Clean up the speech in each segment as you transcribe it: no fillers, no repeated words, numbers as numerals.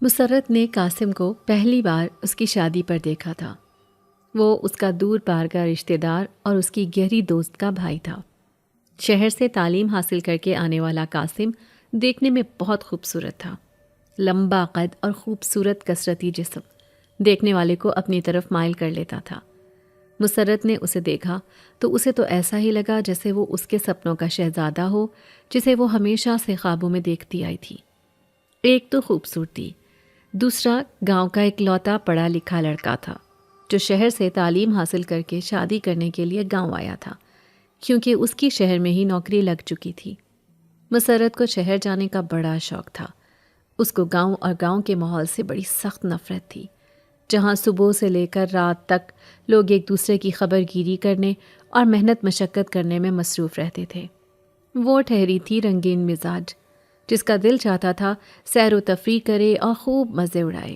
مسرت نے قاسم کو پہلی بار اس کی شادی پر دیکھا تھا۔ وہ اس کا دور پار کا رشتہ دار اور اس کی گہری دوست کا بھائی تھا۔ شہر سے تعلیم حاصل کر کے آنے والا قاسم دیکھنے میں بہت خوبصورت تھا۔ لمبا قد اور خوبصورت کثرتی جسم دیکھنے والے کو اپنی طرف مائل کر لیتا تھا۔ مسرت نے اسے دیکھا تو اسے تو ایسا ہی لگا جیسے وہ اس کے سپنوں کا شہزادہ ہو جسے وہ ہمیشہ سے خوابوں میں دیکھتی آئی تھی۔ ایک تو خوبصورتی، دوسرا گاؤں کا اکلوتا پڑھا لکھا لڑکا تھا جو شہر سے تعلیم حاصل کر کے شادی کرنے کے لیے گاؤں آیا تھا، کیونکہ اس کی شہر میں ہی نوکری لگ چکی تھی۔ مسرت کو شہر جانے کا بڑا شوق تھا۔ اس کو گاؤں اور گاؤں کے ماحول سے بڑی سخت نفرت تھی، جہاں صبح سے لے کر رات تک لوگ ایک دوسرے کی خبر گیری کرنے اور محنت مشقت کرنے میں مصروف رہتے تھے۔ وہ ٹھہری تھی رنگین مزاج، جس کا دل چاہتا تھا سیر و تفریح کرے اور خوب مزے اڑائے۔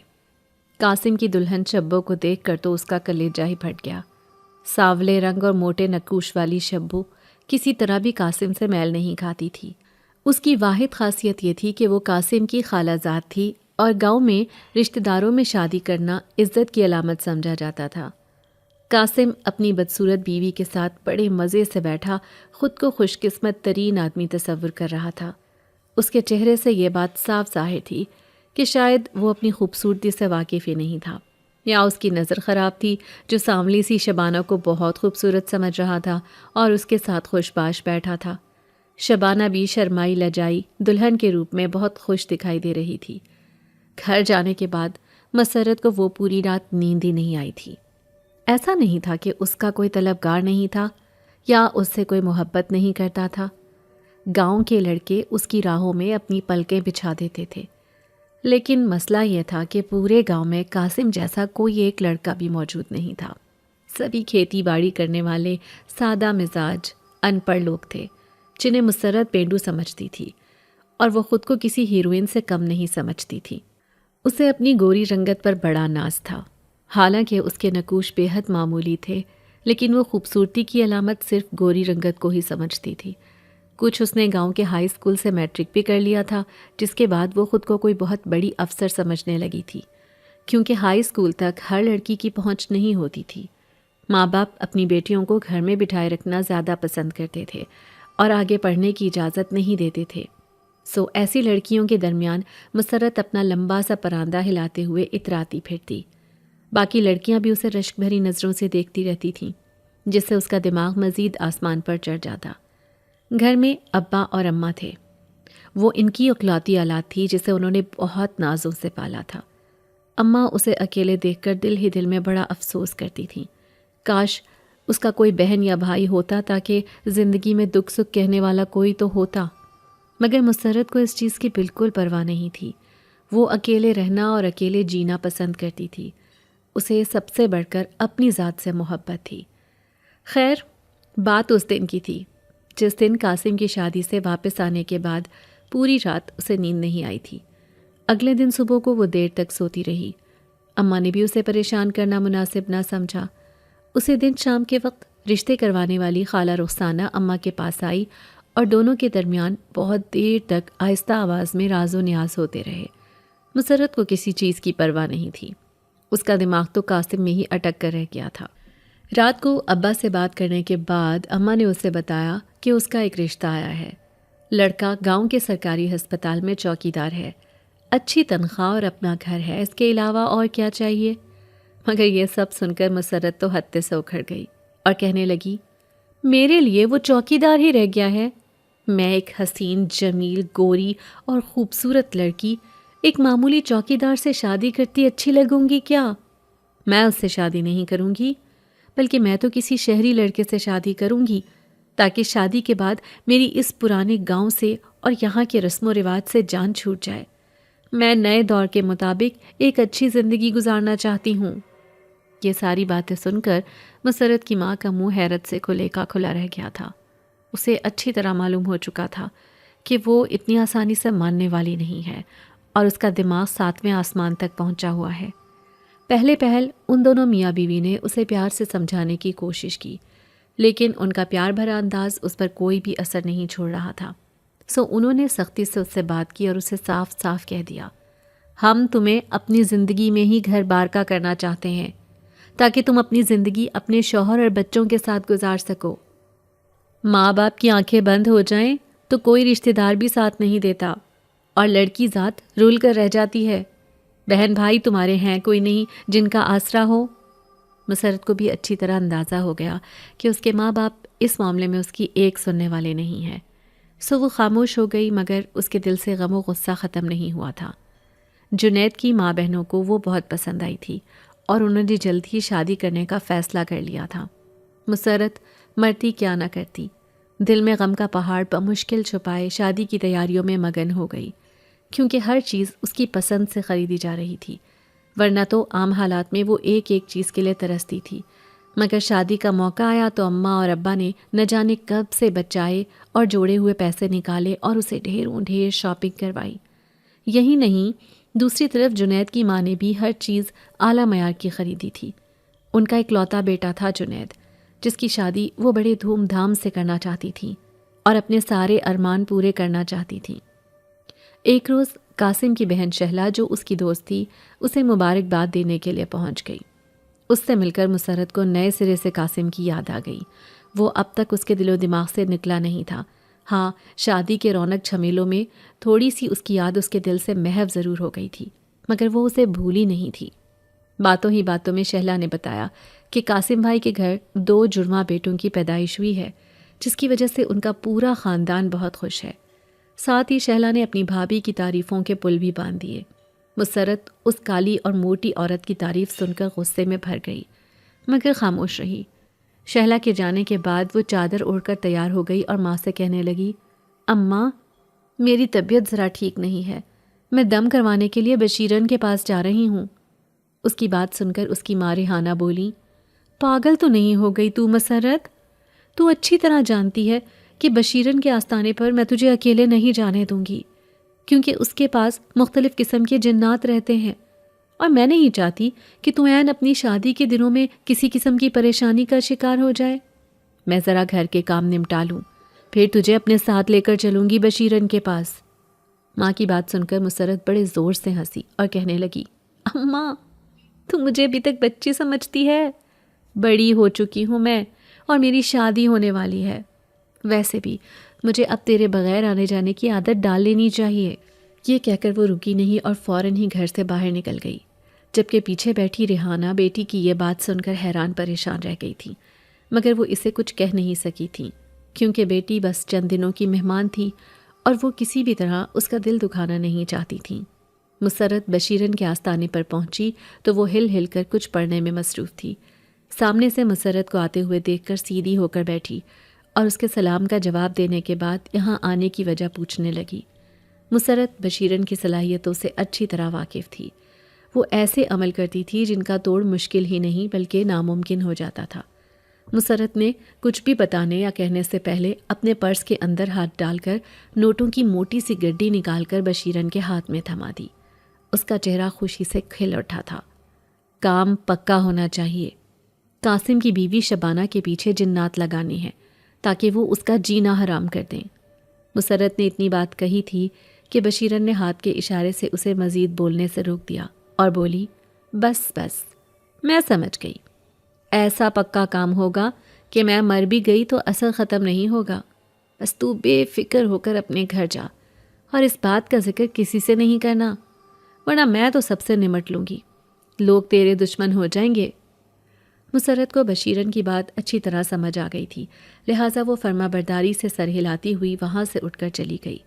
قاسم کی دلہن شبو کو دیکھ کر تو اس کا کلیجہ ہی پھٹ گیا۔ سانولے رنگ اور موٹے نقوش والی شبو کسی طرح بھی قاسم سے میل نہیں کھاتی تھی۔ اس کی واحد خاصیت یہ تھی کہ وہ قاسم کی خالہ زاد تھی اور گاؤں میں رشتہ داروں میں شادی کرنا عزت کی علامت سمجھا جاتا تھا۔ قاسم اپنی بدصورت بیوی کے ساتھ بڑے مزے سے بیٹھا خود کو خوش قسمت ترین آدمی تصور کر رہا تھا۔ اس کے چہرے سے یہ بات صاف ظاہر تھی کہ شاید وہ اپنی خوبصورتی سے واقف ہی نہیں تھا، یا اس کی نظر خراب تھی جو سانولی سی شبانہ کو بہت خوبصورت سمجھ رہا تھا اور اس کے ساتھ خوش باش بیٹھا تھا۔ شبانہ بھی شرمائی لجائی دلہن کے روپ میں بہت خوش دکھائی دے رہی تھی۔ گھر جانے کے بعد مسرت کو وہ پوری رات نیند ہی نہیں آئی تھی۔ ایسا نہیں تھا کہ اس کا کوئی طلبگار نہیں تھا یا اس سے کوئی محبت نہیں کرتا تھا۔ گاؤں کے لڑکے اس کی راہوں میں اپنی پلکیں بچھا دیتے تھے، لیکن مسئلہ یہ تھا کہ پورے گاؤں میں قاسم جیسا کوئی ایک لڑکا بھی موجود نہیں تھا۔ سبھی کھیتی باڑی کرنے والے سادہ مزاج ان پڑھ لوگ تھے جنہیں مسرت پینڈو سمجھتی تھی، اور وہ خود کو کسی ہیروئن سے کم نہیں سمجھتی تھی۔ اسے اپنی گوری رنگت پر بڑا ناز تھا، حالانکہ اس کے نقوش بے حد معمولی تھے، لیکن وہ خوبصورتی کی علامت صرف گوری رنگت کو ہی سمجھتی تھی۔ کچھ اس نے گاؤں کے ہائی اسکول سے میٹرک بھی کر لیا تھا، جس کے بعد وہ خود کو کوئی بہت بڑی افسر سمجھنے لگی تھی، کیونکہ ہائی اسکول تک ہر لڑکی کی پہنچ نہیں ہوتی تھی۔ ماں باپ اپنی بیٹیوں کو گھر میں بٹھائے رکھنا زیادہ پسند کرتے تھے اور آگے پڑھنے کی اجازت نہیں دیتے تھے۔ ایسی لڑکیوں کے درمیان مسرت اپنا لمبا سا پراندہ ہلاتے ہوئے اتراتی پھرتی۔ باقی لڑکیاں بھی اسے رشک بھری نظروں سے دیکھتی رہتی تھیں، جس سے اس کا دماغ مزید آسمان پر چڑھ جاتا۔ گھر میں ابا اور اماں تھے۔ وہ ان کی اکلوتی اولاد تھی جسے انہوں نے بہت نازوں سے پالا تھا۔ اماں اسے اکیلے دیکھ کر دل ہی دل میں بڑا افسوس کرتی تھیں۔ کاش اس کا کوئی بہن یا بھائی ہوتا تاکہ زندگی میں دکھ سکھ کہنے والا کوئی تو ہوتا، مگر مسرت کو اس چیز کی بالکل پرواہ نہیں تھی۔ وہ اکیلے رہنا اور اکیلے جینا پسند کرتی تھی۔ اسے سب سے بڑھ کر اپنی ذات سے محبت تھی۔ خیر، بات اس دن کی تھی جس دن قاسم کی شادی سے واپس آنے کے بعد پوری رات اسے نیند نہیں آئی تھی۔ اگلے دن صبح کو وہ دیر تک سوتی رہی۔ اماں نے بھی اسے پریشان کرنا مناسب نہ سمجھا۔ اسی دن شام کے وقت رشتے کروانے والی خالہ رخسانہ اماں کے پاس آئی اور دونوں کے درمیان بہت دیر تک آہستہ آواز میں راز و نیاز ہوتے رہے۔ مسرت کو کسی چیز کی پرواہ نہیں تھی۔ اس کا دماغ تو قاسم میں ہی اٹک کر رہ گیا تھا۔ رات کو ابا سے بات کرنے کے بعد اماں نے اسے بتایا کہ اس کا ایک رشتہ آیا ہے۔ لڑکا گاؤں کے سرکاری ہسپتال میں چوکیدار ہے، اچھی تنخواہ اور اپنا گھر ہے، اس کے علاوہ اور کیا چاہیے؟ مگر یہ سب سن کر مسرت تو حد سے اکھڑ گئی اور کہنے لگی، میرے لیے وہ چوکیدار ہی رہ گیا ہے۔ میں ایک حسین، جمیل، گوری اور خوبصورت لڑکی ایک معمولی چوکیدار سے شادی کرتی اچھی لگوں گی کیا؟ میں اس سے شادی نہیں کروں گی، بلکہ میں تو کسی شہری لڑکے سے شادی کروں گی تاکہ شادی کے بعد میری اس پرانے گاؤں سے اور یہاں کے رسم و رواج سے جان چھوٹ جائے۔ میں نئے دور کے مطابق ایک اچھی زندگی گزارنا چاہتی ہوں۔ یہ ساری باتیں سن کر مسرت کی ماں کا منہ حیرت سے کھلے کا کھلا رہ گیا تھا۔ اسے اچھی طرح معلوم ہو چکا تھا کہ وہ اتنی آسانی سے ماننے والی نہیں ہے اور اس کا دماغ 7ویں آسمان تک پہنچا ہوا ہے۔ پہلے پہل ان دونوں میاں بیوی نے اسے پیار سے سمجھانے کی کوشش کی، لیکن ان کا پیار بھرا انداز اس پر کوئی بھی اثر نہیں چھوڑ رہا تھا۔ انہوں نے سختی سے اس سے بات کی اور اسے صاف صاف کہہ دیا، ہم تمہیں اپنی زندگی میں ہی گھر بار کا کرنا چاہتے ہیں تاکہ تم اپنی زندگی اپنے شوہر اور بچوں کے ساتھ گزار سکو۔ ماں باپ کی آنکھیں بند ہو جائیں تو کوئی رشتہ دار بھی ساتھ نہیں دیتا اور لڑکی ذات رول کر رہ جاتی ہے۔ بہن بھائی تمہارے ہیں کوئی نہیں جن کا آسرا ہو؟ مسرت کو بھی اچھی طرح اندازہ ہو گیا کہ اس کے ماں باپ اس معاملے میں اس کی ایک سننے والے نہیں ہیں، سو وہ خاموش ہو گئی، مگر اس کے دل سے غم و غصہ ختم نہیں ہوا تھا۔ جنید کی ماں بہنوں کو وہ بہت پسند آئی تھی اور انہوں نے جلد ہی شادی کرنے کا فیصلہ کر لیا تھا۔ مسرت مرتی کیا نہ کرتی، دل میں غم کا پہاڑ بمشکل چھپائے شادی کی تیاریوں میں مگن ہو گئی، کیونکہ ہر چیز اس کی پسند سے خریدی جا رہی تھی، ورنہ تو عام حالات میں وہ ایک ایک چیز کے لیے ترستی تھی، مگر شادی کا موقع آیا تو اماں اور ابا نے نہ جانے کب سے بچائے اور جوڑے ہوئے پیسے نکالے اور اسے ڈھیروں ڈھیر شاپنگ کروائی۔ یہی نہیں، دوسری طرف جنید کی ماں نے بھی ہر چیز اعلیٰ معیار کی خریدی تھی۔ ان کا اکلوتا بیٹا تھا جنید، جس کی شادی وہ بڑے دھوم دھام سے کرنا چاہتی تھی اور اپنے سارے ارمان پورے کرنا چاہتی تھی۔ ایک روز قاسم کی بہن شہلا جو اس کی دوست تھی اسے مبارکباد دینے کے لیے پہنچ گئی۔ اس سے مل کر مسرت کو نئے سرے سے قاسم کی یاد آ گئی۔ وہ اب تک اس کے دل و دماغ سے نکلا نہیں تھا۔ ہاں، شادی کے رونق جھمیلوں میں تھوڑی سی اس کی یاد اس کے دل سے محو ضرور ہو گئی تھی، مگر وہ اسے بھولی نہیں تھی۔ باتوں ہی باتوں میں شہلا نے بتایا کہ قاسم بھائی کے گھر 2 جڑواں بیٹوں کی پیدائش ہوئی ہے، جس کی وجہ سے ان کا پورا خاندان بہت خوش ہے۔ ساتھ ہی شہلا نے اپنی بھابھی کی تعریفوں کے پل بھی باندھ دیے۔ مسرت اس کالی اور موٹی عورت کی تعریف سن کر غصے میں بھر گئی، مگر خاموش رہی۔ شہلا کے جانے کے بعد وہ چادر اوڑھ کر تیار ہو گئی اور ماں سے کہنے لگی، اماں، میری طبیعت ذرا ٹھیک نہیں ہے، میں دم کروانے کے لیے بشیرن کے پاس جا رہی ہوں۔ اس کی بات سن کر اس کی ماں ریحانہ بولی، پاگل تو نہیں ہو گئی تو مسرت؟ تو اچھی طرح جانتی ہے کہ بشیرن کے آستانے پر میں تجھے اکیلے نہیں جانے دوں گی، کیونکہ اس کے پاس مختلف قسم کے جنات رہتے ہیں، اور میں نہیں چاہتی کہ تو عین اپنی شادی کے دنوں میں کسی قسم کی پریشانی کا شکار ہو جائے۔ میں ذرا گھر کے کام نمٹا لوں، پھر تجھے اپنے ساتھ لے کر چلوں گی بشیرن کے پاس۔ ماں کی بات سن کر مسرت بڑے زور سے ہنسی اور کہنے لگی، اماں، تو مجھے ابھی تک بچی سمجھتی ہے؟ بڑی ہو چکی ہوں میں اور میری شادی ہونے والی ہے۔ ویسے بھی مجھے اب تیرے بغیر آنے جانے کی عادت ڈال لینی چاہیے۔ یہ کہہ کر وہ رکی نہیں اور فوراً ہی گھر سے باہر نکل گئی، جبکہ پیچھے بیٹھی ریحانہ بیٹی کی یہ بات سن کر حیران پریشان رہ گئی تھی، مگر وہ اسے کچھ کہہ نہیں سکی تھی، کیونکہ بیٹی بس چند دنوں کی مہمان تھی اور وہ کسی بھی طرح اس کا دل دکھانا نہیں چاہتی تھی۔ مسرت بشیرن کے آستانے پر پہنچی تو وہ ہل ہل کر کچھ پڑھنے میں مصروف تھی۔ سامنے سے مسرت کو آتے ہوئے دیکھ کر سیدھی ہو کر بیٹھی اور اس کے سلام کا جواب دینے کے بعد یہاں آنے کی وجہ پوچھنے لگی۔ مسرت بشیرن کی صلاحیتوں سے اچھی طرح واقف تھی۔ وہ ایسے عمل کرتی تھی جن کا توڑ مشکل ہی نہیں بلکہ ناممکن ہو جاتا تھا۔ مسرت نے کچھ بھی بتانے یا کہنے سے پہلے اپنے پرس کے اندر ہاتھ ڈال کر نوٹوں کی موٹی سی گڈی نکال کر بشیرن کے ہاتھ میں تھما دی۔ اس کا چہرہ خوشی سے کھل اٹھا تھا۔ کام پکا ہونا چاہیے۔ قاسم کی بیوی شبانہ کے پیچھے جنات لگانے ہیں تاکہ وہ اس کا جینا حرام کر دیں۔ مسرت نے اتنی بات کہی تھی کہ بشیرن نے ہاتھ کے اشارے سے اسے مزید بولنے سے روک دیا اور بولی، بس بس، میں سمجھ گئی۔ ایسا پکا کام ہوگا کہ میں مر بھی گئی تو اثر ختم نہیں ہوگا۔ بس تو بے فکر ہو کر اپنے گھر جا اور اس بات کا ذکر کسی سے نہیں کرنا، ورنہ میں تو سب سے نمٹ لوں گی، لوگ تیرے دشمن ہو جائیں گے۔ مسرت کو بشیرن کی بات اچھی طرح سمجھ آ گئی تھی، لہٰذا وہ فرما برداری سے سر ہلاتی ہوئی وہاں سے اٹھ کر چلی گئی۔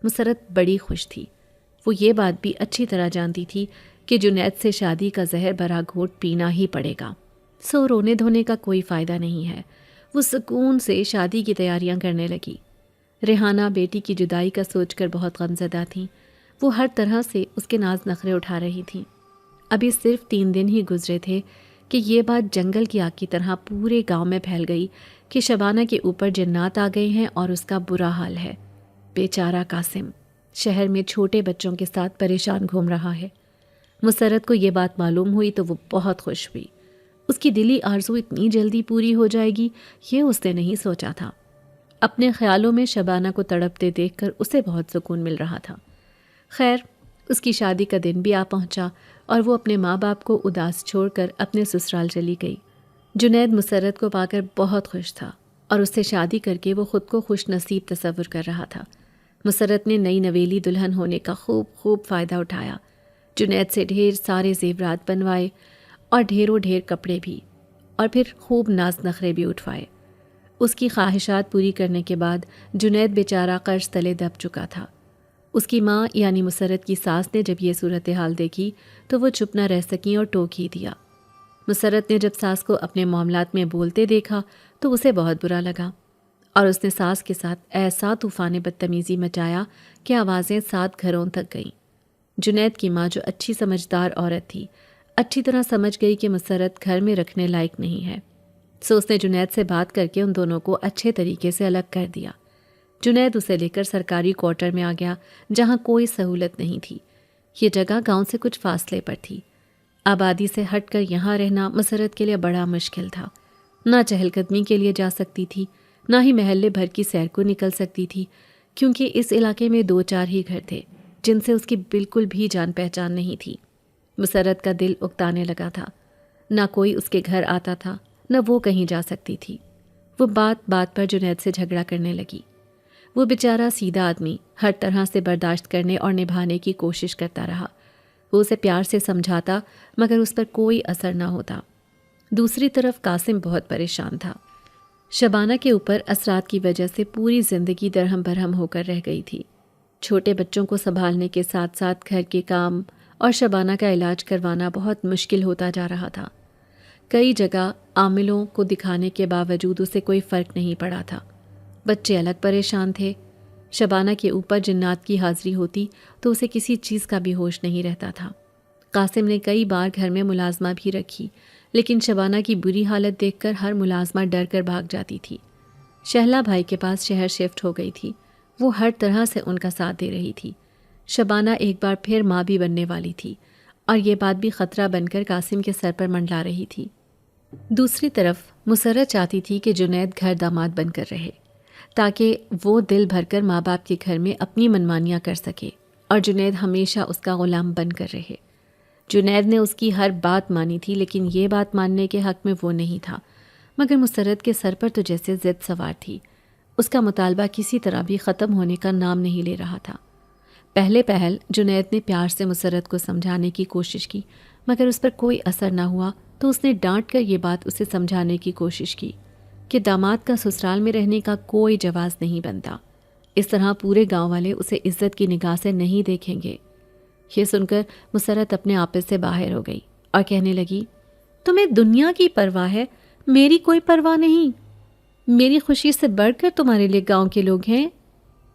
مسرت بڑی خوش تھی۔ وہ یہ بات بھی اچھی طرح جانتی تھی کہ جنید سے شادی کا زہر بھرا گھونٹ پینا ہی پڑے گا، سو رونے دھونے کا کوئی فائدہ نہیں ہے۔ وہ سکون سے شادی کی تیاریاں کرنے لگی۔ ریحانہ بیٹی کی جدائی کا سوچ کر بہت غمزدہ تھیں۔ وہ ہر طرح سے اس کے ناز نخرے اٹھا رہی تھیں۔ ابھی صرف 3 دن ہی گزرے تھے کہ یہ بات جنگل کی آگ کی طرح پورے گاؤں میں پھیل گئی کہ شبانہ کے اوپر جنات آ گئے ہیں اور اس کا برا حال ہے۔ بیچارہ قاسم شہر میں چھوٹے بچوں کے ساتھ پریشان گھوم رہا ہے۔ مسرت کو یہ بات معلوم ہوئی تو وہ بہت خوش ہوئی۔ اس کی دلی آرزو اتنی جلدی پوری ہو جائے گی یہ اس نے نہیں سوچا تھا۔ اپنے خیالوں میں شبانہ کو تڑپتے دیکھ کر اسے بہت سکون مل رہا تھا۔ خیر، اس کی شادی کا دن بھی آ پہنچا اور وہ اپنے ماں باپ کو اداس چھوڑ کر اپنے سسرال چلی گئی۔ جنید مسرت کو پا کر بہت خوش تھا اور اس سے شادی کر کے وہ خود کو خوش نصیب تصور کر رہا تھا۔ مسرت نے نئی نویلی دلہن ہونے کا خوب فائدہ اٹھایا، جنید سے ڈھیر سارے زیورات بنوائے اور ڈھیروں ڈھیر کپڑے بھی، اور پھر خوب ناز نخرے بھی اٹھوائے۔ اس کی خواہشات پوری کرنے کے بعد جنید بیچارہ قرض تلے دب چکا تھا۔ اس کی ماں یعنی مسرت کی ساس نے جب یہ صورتحال دیکھی تو وہ چپ نہ رہ سکیں اور ٹوک ہی دیا۔ مسرت نے جب ساس کو اپنے معاملات میں بولتے دیکھا تو اسے بہت برا لگا اور اس نے ساس کے ساتھ ایسا طوفان بدتمیزی مچایا کہ آوازیں 7 گھروں تک گئیں۔ جنید کی ماں جو اچھی سمجھدار عورت تھی، اچھی طرح سمجھ گئی کہ مسرت گھر میں رکھنے لائق نہیں ہے، سو اس نے جنید سے بات کر کے ان دونوں کو اچھے طریقے سے الگ کر دیا۔ جنید اسے لے کر سرکاری کوارٹر میں آ گیا جہاں کوئی سہولت نہیں تھی۔ یہ جگہ گاؤں سے کچھ فاصلے پر تھی۔ آبادی سے ہٹ کر یہاں رہنا مسرت کے لیے بڑا مشکل تھا۔ نہ چہل قدمی کے لیے جا سکتی تھی، نہ ہی محلے بھر کی سیر کو نکل سکتی تھی، کیونکہ اس علاقے میں 2-4 ہی گھر تھے جن سے اس کی بالکل بھی جان پہچان نہیں تھی۔ مسرت کا دل اکتانے لگا تھا، نہ کوئی اس کے گھر آتا تھا، نہ وہ کہیں جا سکتی تھی۔ وہ بات بات پر جنید سے جھگڑا کرنے لگی۔ وہ بیچارہ سیدھا آدمی ہر طرح سے برداشت کرنے اور نبھانے کی کوشش کرتا رہا۔ وہ اسے پیار سے سمجھاتا مگر اس پر کوئی اثر نہ ہوتا۔ دوسری طرف قاسم بہت پریشان تھا۔ شبانہ کے اوپر اثرات کی وجہ سے پوری زندگی درہم برہم ہو کر رہ گئی تھی۔ چھوٹے بچوں کو سنبھالنے کے ساتھ ساتھ گھر کے کام اور شبانہ کا علاج کروانا بہت مشکل ہوتا جا رہا تھا۔ کئی جگہ عاملوں کو دکھانے کے باوجود اسے کوئی فرق نہیں پڑا تھا۔ بچے الگ پریشان تھے۔ شبانہ کے اوپر جنات کی حاضری ہوتی تو اسے کسی چیز کا بھی ہوش نہیں رہتا تھا۔ قاسم نے کئی بار گھر میں ملازمہ بھی رکھی، لیکن شبانہ کی بری حالت دیکھ کر ہر ملازمہ ڈر کر بھاگ جاتی تھی۔ شہلا بھائی کے پاس شہر شفٹ ہو گئی تھی، وہ ہر طرح سے ان کا ساتھ دے رہی تھی۔ شبانہ ایک بار پھر ماں بھی بننے والی تھی اور یہ بات بھی خطرہ بن کر قاسم کے سر پر منڈلا رہی تھی۔ دوسری طرف مسرت چاہتی تھی کہ جنید گھر داماد بن کر رہے تاکہ وہ دل بھر کر ماں باپ کے گھر میں اپنی منمانیاں کر سکے اور جنید ہمیشہ اس کا غلام بن کر رہے۔ جنید نے اس کی ہر بات مانی تھی، لیکن یہ بات ماننے کے حق میں وہ نہیں تھا۔ مگر مسرت کے سر پر تو جیسے ضد سوار تھی۔ اس کا مطالبہ کسی طرح بھی ختم ہونے کا نام نہیں لے رہا تھا۔ پہلے پہل جنید نے پیار سے مسرت کو سمجھانے کی کوشش کی، مگر اس پر کوئی اثر نہ ہوا تو اس نے ڈانٹ کر یہ بات اسے سمجھانے کی کوشش کی کہ داماد کا سسرال میں رہنے کا کوئی جواز نہیں بنتا، اس طرح پورے گاؤں والے اسے عزت کی نگاہ سے نہیں دیکھیں گے۔ یہ سن کر مسرت اپنے آپے سے باہر ہو گئی اور کہنے لگی، تمہیں دنیا کی پرواہ ہے، میری کوئی پرواہ نہیں۔ میری خوشی سے بڑھ کر تمہارے لیے گاؤں کے لوگ ہیں،